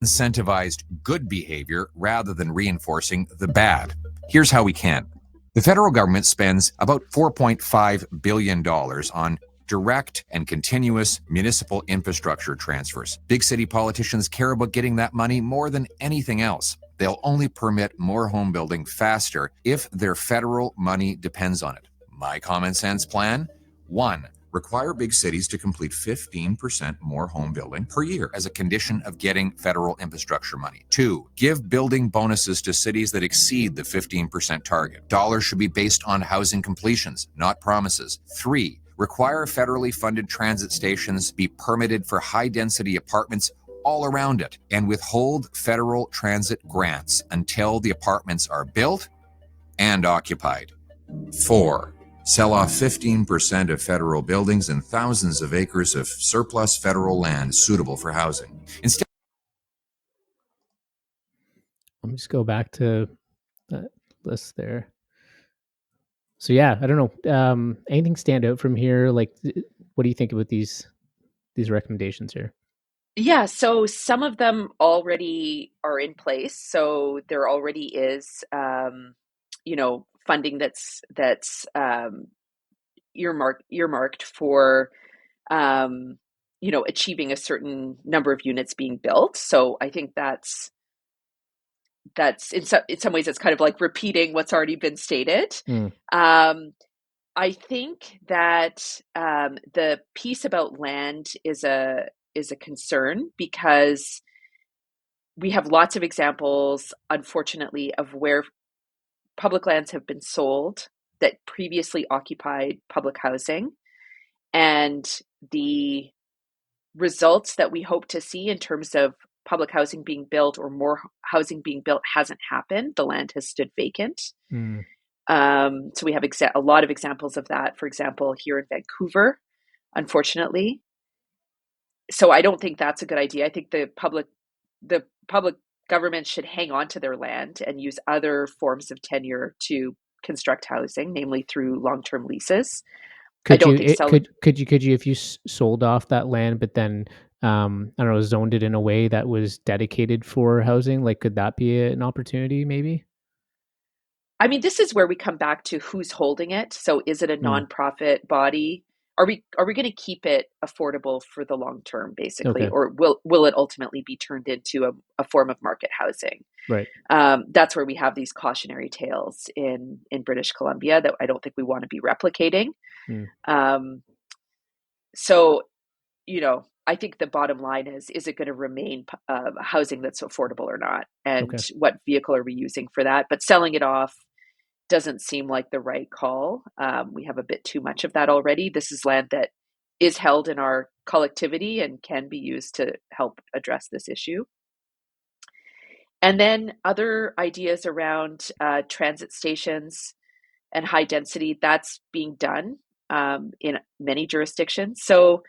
Incentivized good behavior rather than reinforcing the bad. Here's how we can. The federal government spends about $4.5 billion on direct and continuous municipal infrastructure transfers. Big city politicians care about getting that money more than anything else. They'll only permit more home building faster if their federal money depends on it. My common sense plan? 1. Require big cities to complete 15% more home building per year as a condition of getting federal infrastructure money. 2. Give building bonuses to cities that exceed the 15% target. Dollars should be based on housing completions, not promises. 3. Require federally funded transit stations be permitted for high-density apartments all around it, and withhold federal transit grants until the apartments are built and occupied. 4. Sell off 15% of federal buildings and thousands of acres of surplus federal land suitable for housing. Instead, Let me just go back to that list there. So yeah, I don't know. Anything stand out from here? Like, what do you think about these recommendations here? Yeah, so some of them already are in place. So there already is, funding that's earmarked for, achieving a certain number of units being built. So I think that's in some ways it's kind of like repeating what's already been stated. Mm. I think that the piece about land is a concern because we have lots of examples, unfortunately, of where public lands have been sold that previously occupied public housing, and the results that we hope to see in terms of public housing being built or more housing being built hasn't happened. The land has stood vacant. Mm. So we have a lot of examples of that, for example, here in Vancouver, unfortunately. So I don't think that's a good idea. I think the public government should hang on to their land and use other forms of tenure to construct housing, namely through long-term leases. I Could don't you think could you if you sold off that land, but then I don't know, zoned it in a way that was dedicated for housing? Like, could that be an opportunity, maybe? I mean, this is where we come back to who's holding it. So is it a Mm. nonprofit body? Are we going to keep it affordable for the long term, basically, Okay. or will it ultimately be turned into a form of market housing? Right. That's where we have these cautionary tales in British Columbia that I don't think we want to be replicating. Mm. Um, so I think the bottom line is it going to remain housing that's affordable or not? And Okay. what vehicle are we using for that? But selling it off doesn't seem like the right call. We have a bit too much of that already. This is land that is held in our collectivity and can be used to help address this issue. And then other ideas around transit stations and high density, that's being done in many jurisdictions. So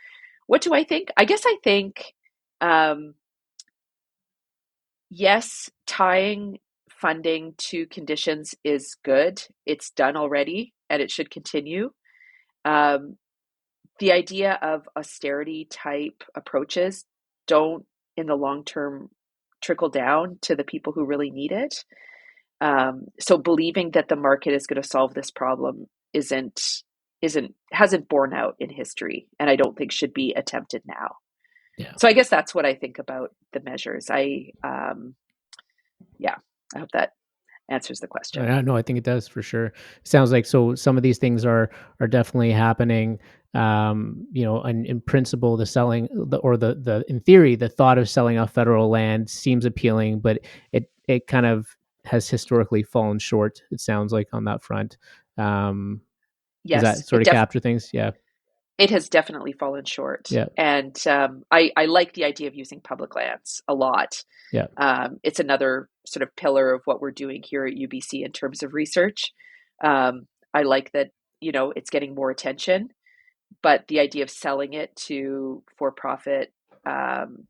what do I think? I guess I think, um, yes, tying funding to conditions is good. It's done already and it should continue. Um, the idea of austerity type approaches don't, in the long term, trickle down to the people who really need it. So believing that the market is going to solve this problem hasn't borne out in history, and I don't think should be attempted now. Yeah. So I guess that's what I think about the measures. Yeah, I hope that answers the question. No, I think it does for sure. Sounds like so some of these things are definitely happening. And in principle, the selling the in theory, the thought of selling off federal land seems appealing, but it kind of has historically fallen short. It sounds like on that front. Does Yes, that sort of capture things? Yeah. it has definitely fallen short. Yeah. And I like the idea of using public lands a lot. Yeah. It's another sort of pillar of what we're doing here at UBC in terms of research. I like that, it's getting more attention, but the idea of selling it to for-profit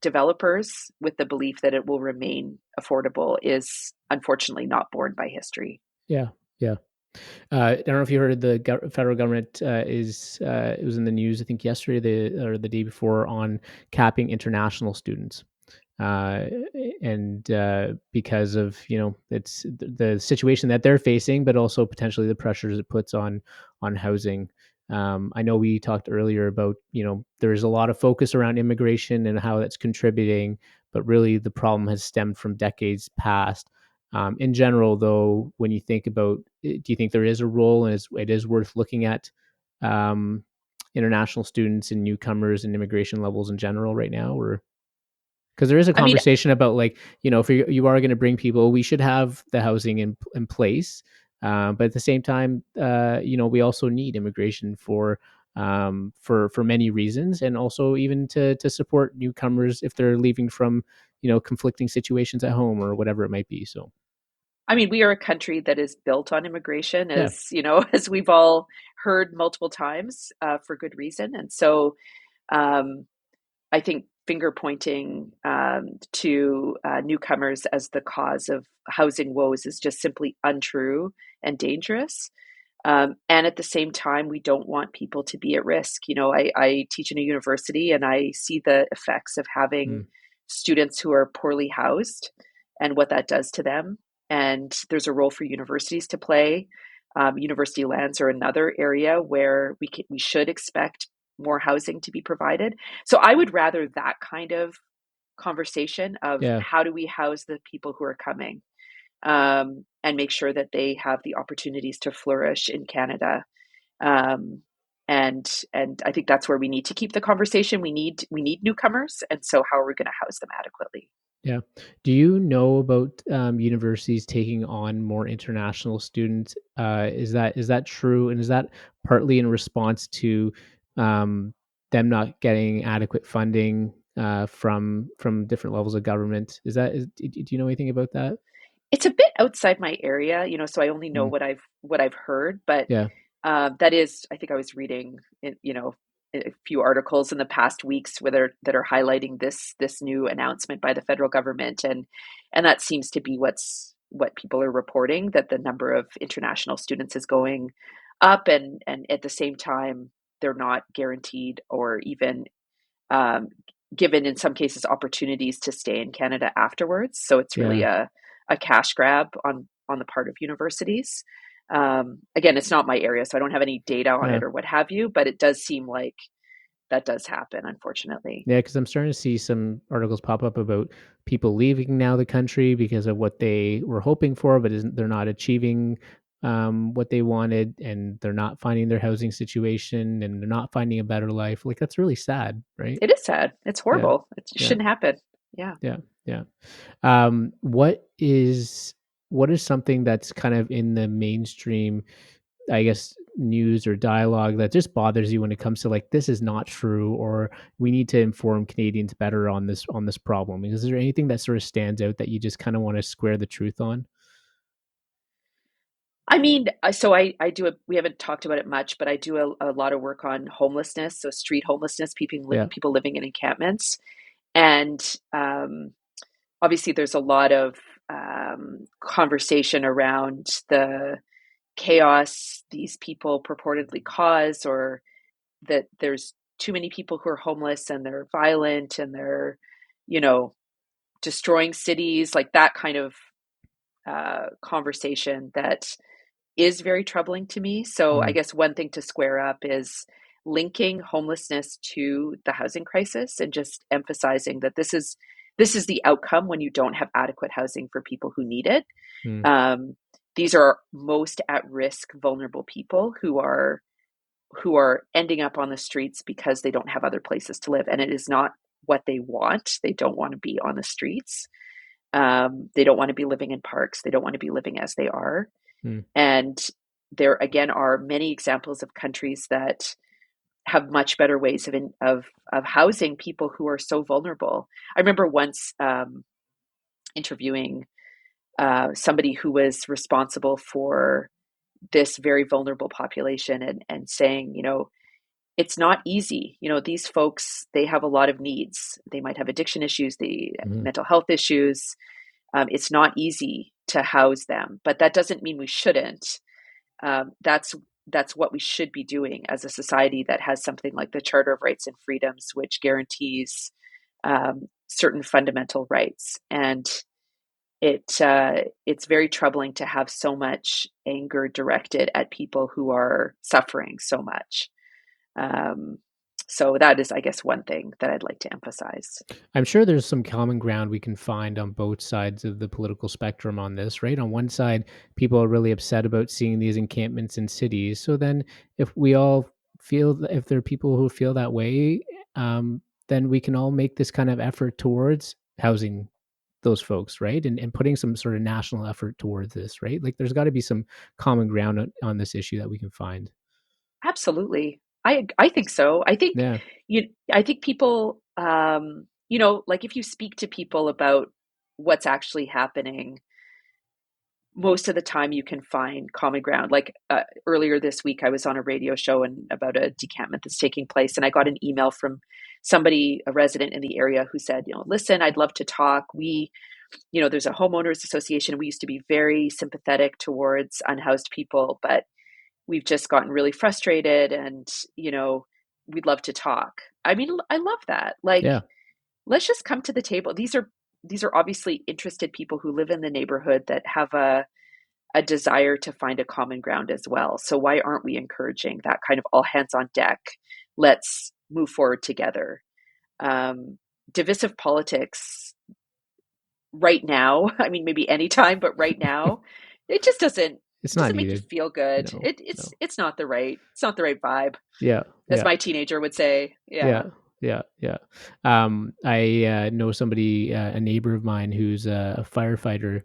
developers with the belief that it will remain affordable is unfortunately not borne by history. Yeah. Yeah. I don't know if you heard the federal government it was in the news, I think yesterday or the day before, on capping international students. And because of it's the situation that they're facing, but also potentially the pressures it puts on housing. I know we talked earlier about there's a lot of focus around immigration and how that's contributing, but really the problem has stemmed from decades past. In general, though, when you think about, do you think there is a role, and it is worth looking at international students and newcomers and immigration levels in general right now, or? Because there is a I mean, conversation about, like, if you are going to bring people, we should have the housing in place. But at the same time, we also need immigration for many reasons, and also even to support newcomers if they're leaving from conflicting situations at home or whatever it might be. So we are a country that is built on immigration, yeah, as as we've all heard multiple times, for good reason. And so, um, I think finger pointing to newcomers as the cause of housing woes is just simply untrue and dangerous. And at the same time, we don't want people to be at risk. I teach in a university and I see the effects of having mm, students who are poorly housed and what that does to them. And there's a role for universities to play. University lands are another area where we should expect more housing to be provided. So I would rather that kind of conversation of yeah. how do we house the people who are coming, and make sure that they have the opportunities to flourish in Canada. Um, and I think that's where we need to keep the conversation. We need newcomers, and so how are we going to house them adequately? Yeah. Do you know about universities taking on more international students? Is that true? And is that partly in response to them not getting adequate funding from different levels of government. Do you know anything about that? It's a bit outside my area, so I only know Mm, what I've heard, but yeah, that is, I think I was reading, a few articles in the past weeks that are highlighting this new announcement by the federal government, and that seems to be what people are reporting, that the number of international students is going up, and at the same time they're not guaranteed or even um, given in some cases opportunities to stay in Canada afterwards. So it's really yeah, a cash grab on the part of universities. Again, it's not my area, so I don't have any data on yeah. it or what have you, but it does seem like that does happen, unfortunately. Yeah, because I'm starting to see some articles pop up about people leaving now the country because of what they were hoping for, but they're not achieving what they wanted, and they're not finding their housing situation, and they're not finding a better life. Like that's really sad, right? It is sad. It's Yeah, horrible. It yeah, shouldn't happen. Yeah. yeah, yeah. What is something that's kind of in the mainstream, I guess, news or dialogue that just bothers you when it comes to like this is not true, or we need to inform Canadians better on this problem? Is there anything that sort of stands out that you just kind of want to square the truth on? I mean, so I do we haven't talked about it much, but I do a lot of work on homelessness, so street homelessness, Yeah. people living in encampments. And obviously, there's a lot of conversation around the chaos these people purportedly cause, or that there's too many people who are homeless and they're violent and they're, you know, destroying cities, like that kind of conversation that is very troubling to me. So I Mm, guess one thing to square up is linking homelessness to the housing crisis and just emphasizing that this is the outcome when you don't have adequate housing for people who need it. mm, Um, these are most at risk, vulnerable people who are ending up on the streets because they don't have other places to live, and it is not what they want. They don't want to be on the streets. They don't want to be living in parks. They don't want to be living as they are. mm, And there again are many examples of countries that have much better ways of housing people who are so vulnerable. I remember once interviewing somebody who was responsible for this very vulnerable population, and saying, it's not easy. These folks, they have a lot of needs. They might have addiction issues, the mm, mental health issues. It's not easy to house them, but that doesn't mean we shouldn't. That's what we should be doing as a society that has something like the Charter of Rights and Freedoms, which guarantees certain fundamental rights. And it's very troubling to have so much anger directed at people who are suffering so much. Um, so that is, I guess, one thing that I'd like to emphasize. I'm sure there's some common ground we can find on both sides of the political spectrum on this, right? On one side, people are really upset about seeing these encampments in cities. So then, if we all if there are people who feel that way, then we can all make this kind of effort towards housing those folks, right? And putting some sort of national effort towards this, right? Like, there's got to be some common ground on this issue that we can find. Absolutely. I think so. Yeah. I think people, like if you speak to people about what's actually happening, most of the time you can find common ground. Like earlier this week, I was on a radio show and about a decampment that's taking place, and I got an email from somebody, a resident in the area, who said, listen, I'd love to talk. There's a homeowners association. We used to be very sympathetic towards unhoused people, but we've just gotten really frustrated, and we'd love to talk. I mean, I love that. Like, Yeah. let's just come to the table. These are obviously interested people who live in the neighborhood that have a desire to find a common ground as well. So why aren't we encouraging that kind of all hands on deck? Let's move forward together. Divisive politics right now, I mean, maybe anytime, but right now, it just doesn't It's not doesn't make you needed. feel good. No, It, no. it's not the right vibe, Yeah. as Yeah. my teenager would say. Yeah, Yeah. yeah, yeah. I know somebody, a neighbor of mine, who's a firefighter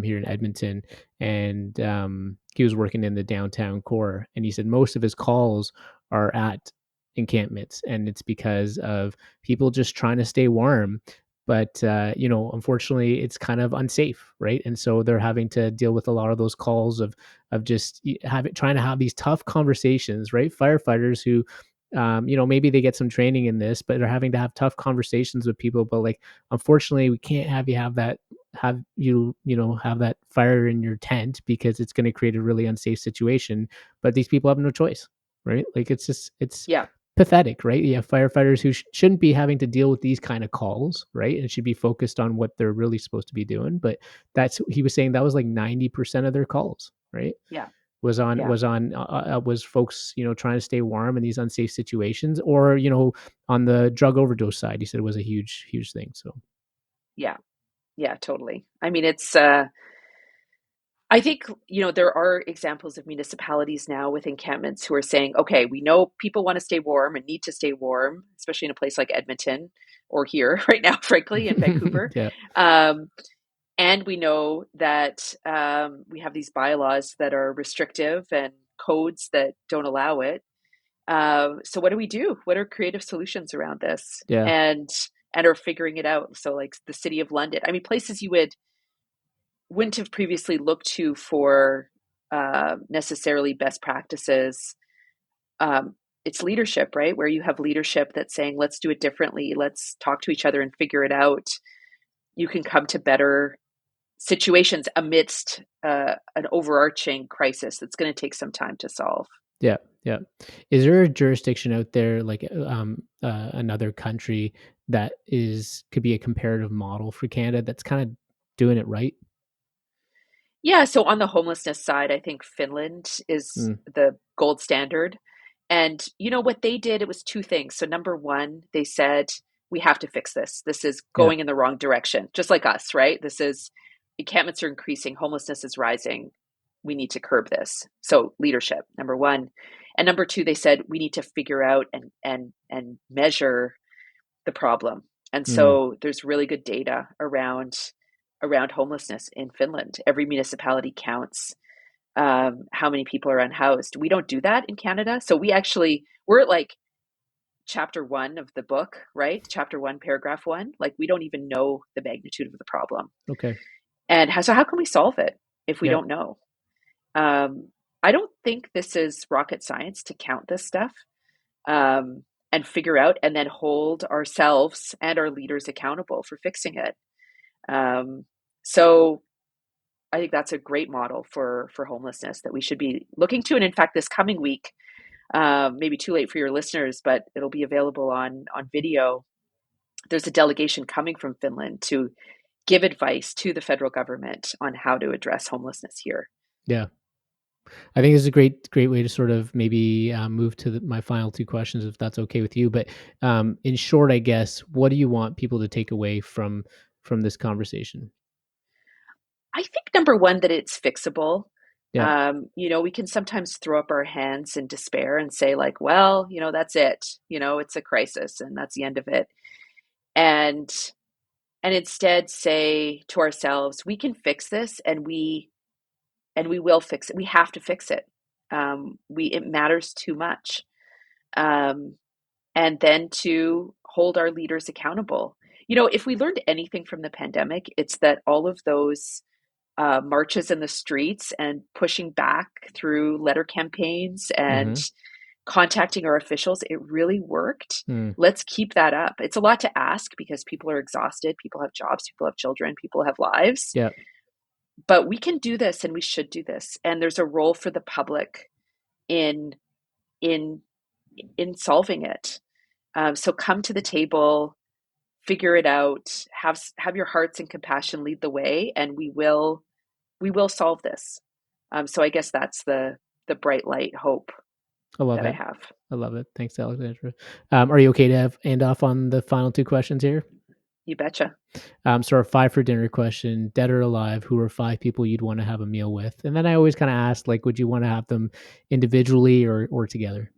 here in Edmonton, and he was working in the downtown core, and he said most of his calls are at encampments, and it's because of people just trying to stay warm. But unfortunately, it's kind of unsafe, right? And so they're having to deal with a lot of those calls of just trying to have these tough conversations, right? Firefighters who, maybe they get some training in this, but they're having to have tough conversations with people. But like, unfortunately, we can't have you have that have that fire in your tent because it's going to create a really unsafe situation. But these people have no choice, right? Like it's Yeah. pathetic, right? You have firefighters who shouldn't be having to deal with these kind of calls, right? And should be focused on what they're really supposed to be doing. But he was saying that was like 90% of their calls, right? Yeah. Was folks, trying to stay warm in these unsafe situations, or, on the drug overdose side, he said it was a huge, huge thing. So Yeah. Yeah, totally. I mean, I think, there are examples of municipalities now with encampments who are saying, okay, we know people want to stay warm and need to stay warm, especially in a place like Edmonton or here right now, frankly, in Vancouver. yeah. Um, and we know that we have these bylaws that are restrictive and codes that don't allow it. So what do we do? What are creative solutions around this? Yeah. And are figuring it out. So like the City of London, I mean, places you wouldn't have previously looked to for necessarily best practices. It's leadership, right? Where you have leadership that's saying, let's do it differently. Let's talk to each other and figure it out. You can come to better situations amidst an overarching crisis that's going to take some time to solve. Yeah. Yeah. Is there a jurisdiction out there, like another country that could be a comparative model for Canada that's kind of doing it right? Yeah, so on the homelessness side, I think Finland is Mm, the gold standard. And what they did, it was two things. So number one, they said, we have to fix this. This is yeah. going in the wrong direction, just like us, right? This is encampments are increasing, homelessness is rising. We need to curb this. So leadership, number one. And number two, they said we need to figure out and measure the problem. And Mm, so there's really good data around homelessness in Finland. Every municipality counts how many people are unhoused. We don't do that in Canada. So we're at like chapter one of the book, right? Chapter one, paragraph one. Like we don't even know the magnitude of the problem. okay. And so how can we solve it if we Yeah. don't know? I don't think this is rocket science to count this stuff and figure out and then hold ourselves and our leaders accountable for fixing it. So I think that's a great model for homelessness that we should be looking to. And in fact, this coming week, maybe too late for your listeners, but it'll be available on video. There's a delegation coming from Finland to give advice to the federal government on how to address homelessness here. Yeah. I think it's a great, great way to sort of maybe move to my final two questions, if that's okay with you. But in short, I guess, what do you want people to take away from this conversation? I think number one, that it's fixable. Yeah. We can sometimes throw up our hands in despair and say like, well, that's it. It's a crisis and that's the end of it. And instead say to ourselves, we can fix this and we will fix it. We have to fix it. It matters too much. And then to hold our leaders accountable. If we learned anything from the pandemic, it's that all of those marches in the streets and pushing back through letter campaigns and Mm-hmm. contacting our officials, it really worked. Mm, Let's keep that up. It's a lot to ask because people are exhausted, people have jobs, people have children, people have lives. yeah. But we can do this and we should do this. And there's a role for the public in in solving it. So come to the table, figure it out, have your hearts and compassion lead the way, and we will solve this. So I guess that's the bright light hope I love that I it. have. I love it. Thanks, Alexandra. Are you okay to end off on the final two questions here? You betcha. So our 5 for dinner question, dead or alive, who are 5 people you'd want to have a meal with? And then I always kind of ask, like, would you want to have them individually or together?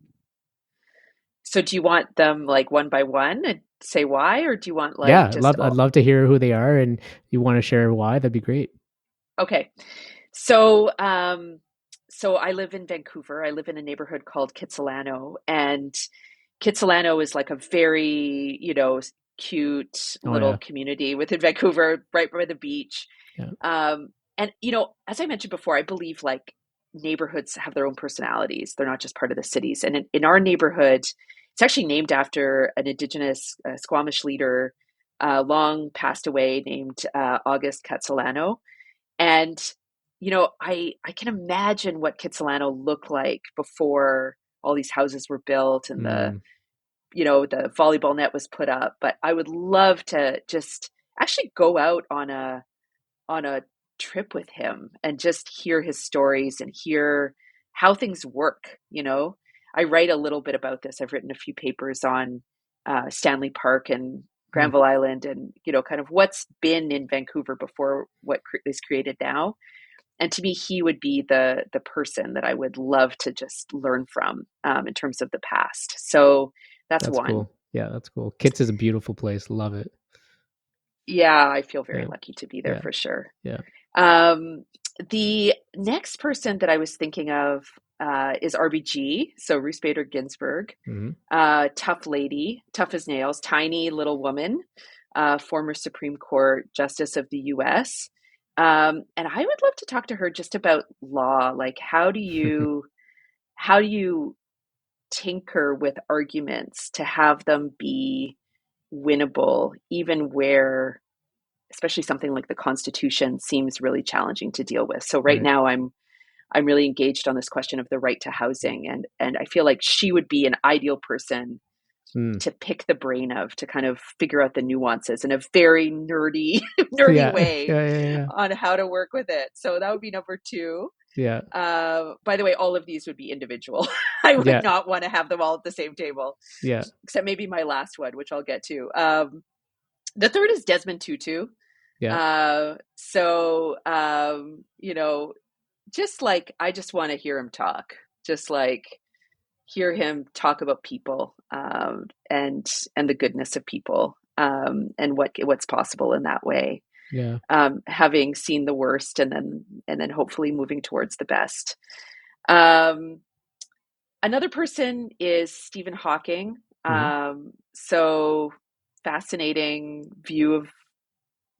So do you want them like one by one and say why, or do you want like Yeah, just I'd all? love to hear who they are, and you want to share why, that'd be great. Okay. So so I live in Vancouver. I live in a neighborhood called Kitsilano, and Kitsilano is like a very, cute Oh little yeah. community within Vancouver, right by the beach. Yeah. And, as I mentioned before, I believe like neighborhoods have their own personalities. They're not just part of the cities. And in our neighborhood, it's actually named after an Indigenous Squamish leader, long passed away, named August Kitsilano. And, I can imagine what Kitsilano looked like before all these houses were built and Mm. the volleyball net was put up. But I would love to just actually go out on a trip with him and just hear his stories and hear how things work. I write a little bit about this. I've written a few papers on Stanley Park and Mm. Granville Island, and kind of what's been in Vancouver before what is created now. And to me, he would be the person that I would love to just learn from, in terms of the past. So that's That's one. cool. Yeah, that's cool. Kits is a beautiful place. Love it. Yeah, I feel very Yeah. lucky to be there Yeah. for sure. Yeah. The next person that I was thinking of is RBG, so Ruth Bader Ginsburg. Mm-hmm. Tough lady, tough as nails, tiny little woman, former Supreme Court Justice of the U.S. And I would love to talk to her just about law. Like, how do you tinker with arguments to have them be winnable, even where, especially something like the Constitution, seems really challenging to deal with. So right Right. now, I'm really engaged on this question of the right to housing, and I feel like she would be an ideal person Mm. to pick the brain of, to kind of figure out the nuances in a very nerdy Yeah. way Yeah. on how to work with it. So that would be number two. Yeah. By the way, all of these would be individual. I would Yeah. not want to have them all at the same table, Yeah. except maybe my last one, which I'll get to. The third is Desmond Tutu. Yeah. Just like, I just want to hear him talk, just like hear him talk about people, and the goodness of people, and what's possible in that way. Yeah. Having seen the worst, and then hopefully moving towards the best. Um, Another person is Stephen Hawking. Mm-hmm. So fascinating view of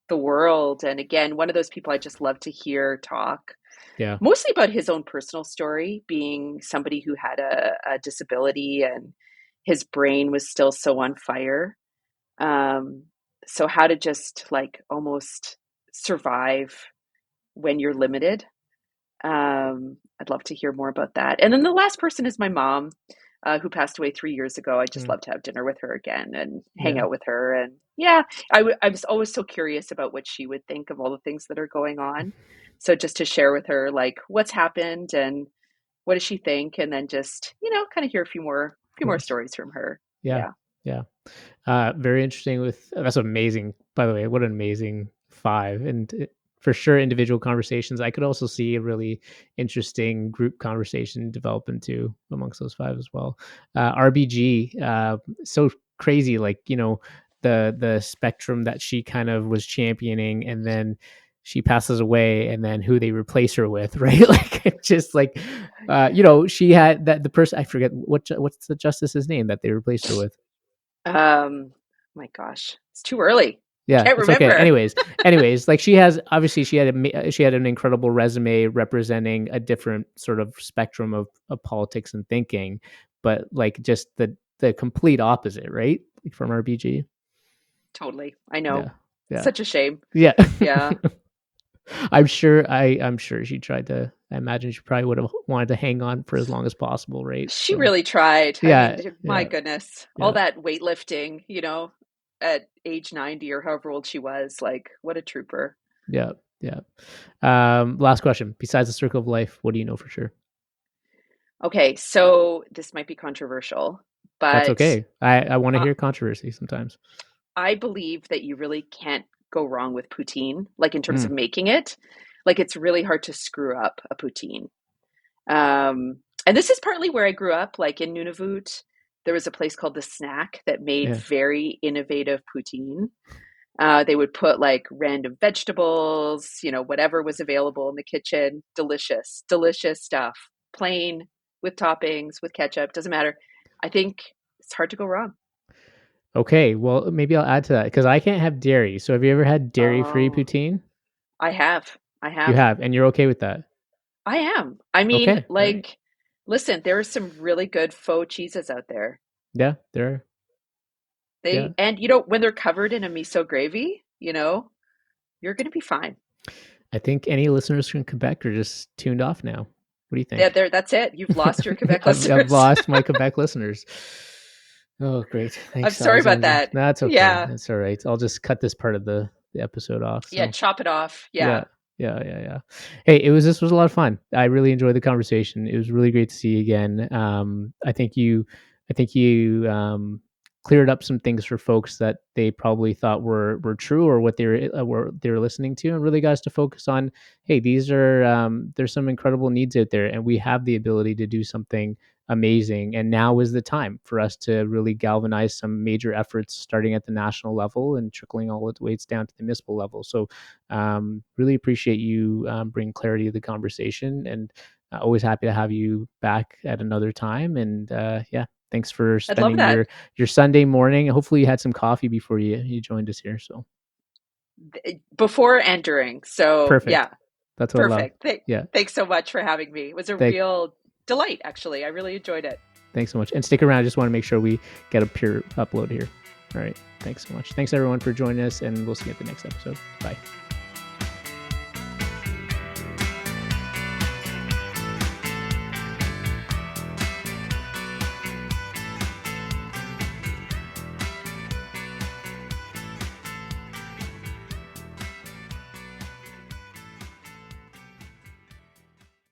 the world, and again, one of those people I just love to hear talk, Yeah. mostly about his own personal story, being somebody who had a disability and his brain was still so on fire. So how to just like almost survive when you're limited. I'd love to hear more about that. And then the last person is my mom, who passed away 3 years ago. I just Mm. love to have dinner with her again and hang Yeah. out with her. And yeah, I was always so curious about what she would think of all the things that are going on. So just to share with her, like, what's happened and what does she think? And then just, kind of hear a few more Of course. stories from her. Yeah. Yeah. Yeah. Very interesting. That's amazing. By the way, what an amazing five, and for sure individual conversations. I could also see a really interesting group conversation develop into amongst those five as well. RBG, so crazy. Like the spectrum that she kind of was championing, and then she passes away, and then who they replace her with, right? Like it's just like, she had the person, I forget what's the justice's name that they replaced her with. My gosh, it's too early. Yeah, Can't it's okay. remember. Anyways, like she had an incredible resume representing a different sort of spectrum of politics and thinking, but like just the complete opposite, right? Like from RBG. Totally. I know. Yeah. Yeah. Such a shame. Yeah. Yeah. I'm sure she tried to. I imagine she probably would have wanted to hang on for as long as possible, right? She So really tried. I yeah, mean, my yeah, goodness, all yeah, that weightlifting, at age 90 or however old she was, like, what a trooper. yeah, yeah. Last question. Besides the circle of life, what do you know for sure? Okay, so this might be controversial, That's but okay. I want to uh, hear controversy sometimes. I believe that you really can't go wrong with poutine, like in terms of Mm, making it. Like, it's really hard to screw up a poutine. And this is partly where I grew up, like in Nunavut. There was a place called The Snack that made yeah. very innovative poutine. They would put like random vegetables, whatever was available in the kitchen. Delicious, delicious stuff. Plain, with toppings, with ketchup, doesn't matter. I think it's hard to go wrong. Okay, well, maybe I'll add to that because I can't have dairy. So have you ever had dairy-free Oh, poutine? I have. You have, and you're okay with that? I am. I mean, Okay, all right. listen, there are some really good faux cheeses out there. Yeah, there are. Yeah. And when they're covered in a miso gravy, you're going to be fine. I think any listeners from Quebec are just tuned off now. What do you Yeah, think? that's it. You've lost your Quebec I've listeners. lost my Quebec listeners. Oh, great. I'm Thanks, sorry about Alexandra. that. That's okay. Yeah. That's all right. I'll just cut this part of the episode off. Yeah, So chop it off. yeah. Yeah. Yeah. Hey, this was a lot of fun. I really enjoyed the conversation. It was really great to see you again. I think you cleared up some things for folks that they probably thought were true or what they were listening to, and really got us to focus on, hey, these are there's some incredible needs out there, and we have the ability to do something amazing. And now is the time for us to really galvanize some major efforts, starting at the national level and trickling all its weights down to the municipal level. So really appreciate you bringing clarity to the conversation, and always happy to have you back at another time. And yeah, thanks for I'd love spending that. your Sunday morning. Hopefully you had some coffee before you joined us here. So Before and during. So perfect. yeah, That's what perfect. I love. Yeah. Thanks so much for having me. It was a real delight, actually. I really enjoyed it. Thanks so much. And stick around. I just want to make sure we get a pure upload here. All right. Thanks so much. Thanks everyone for joining us, and we'll see you at the next episode. Bye.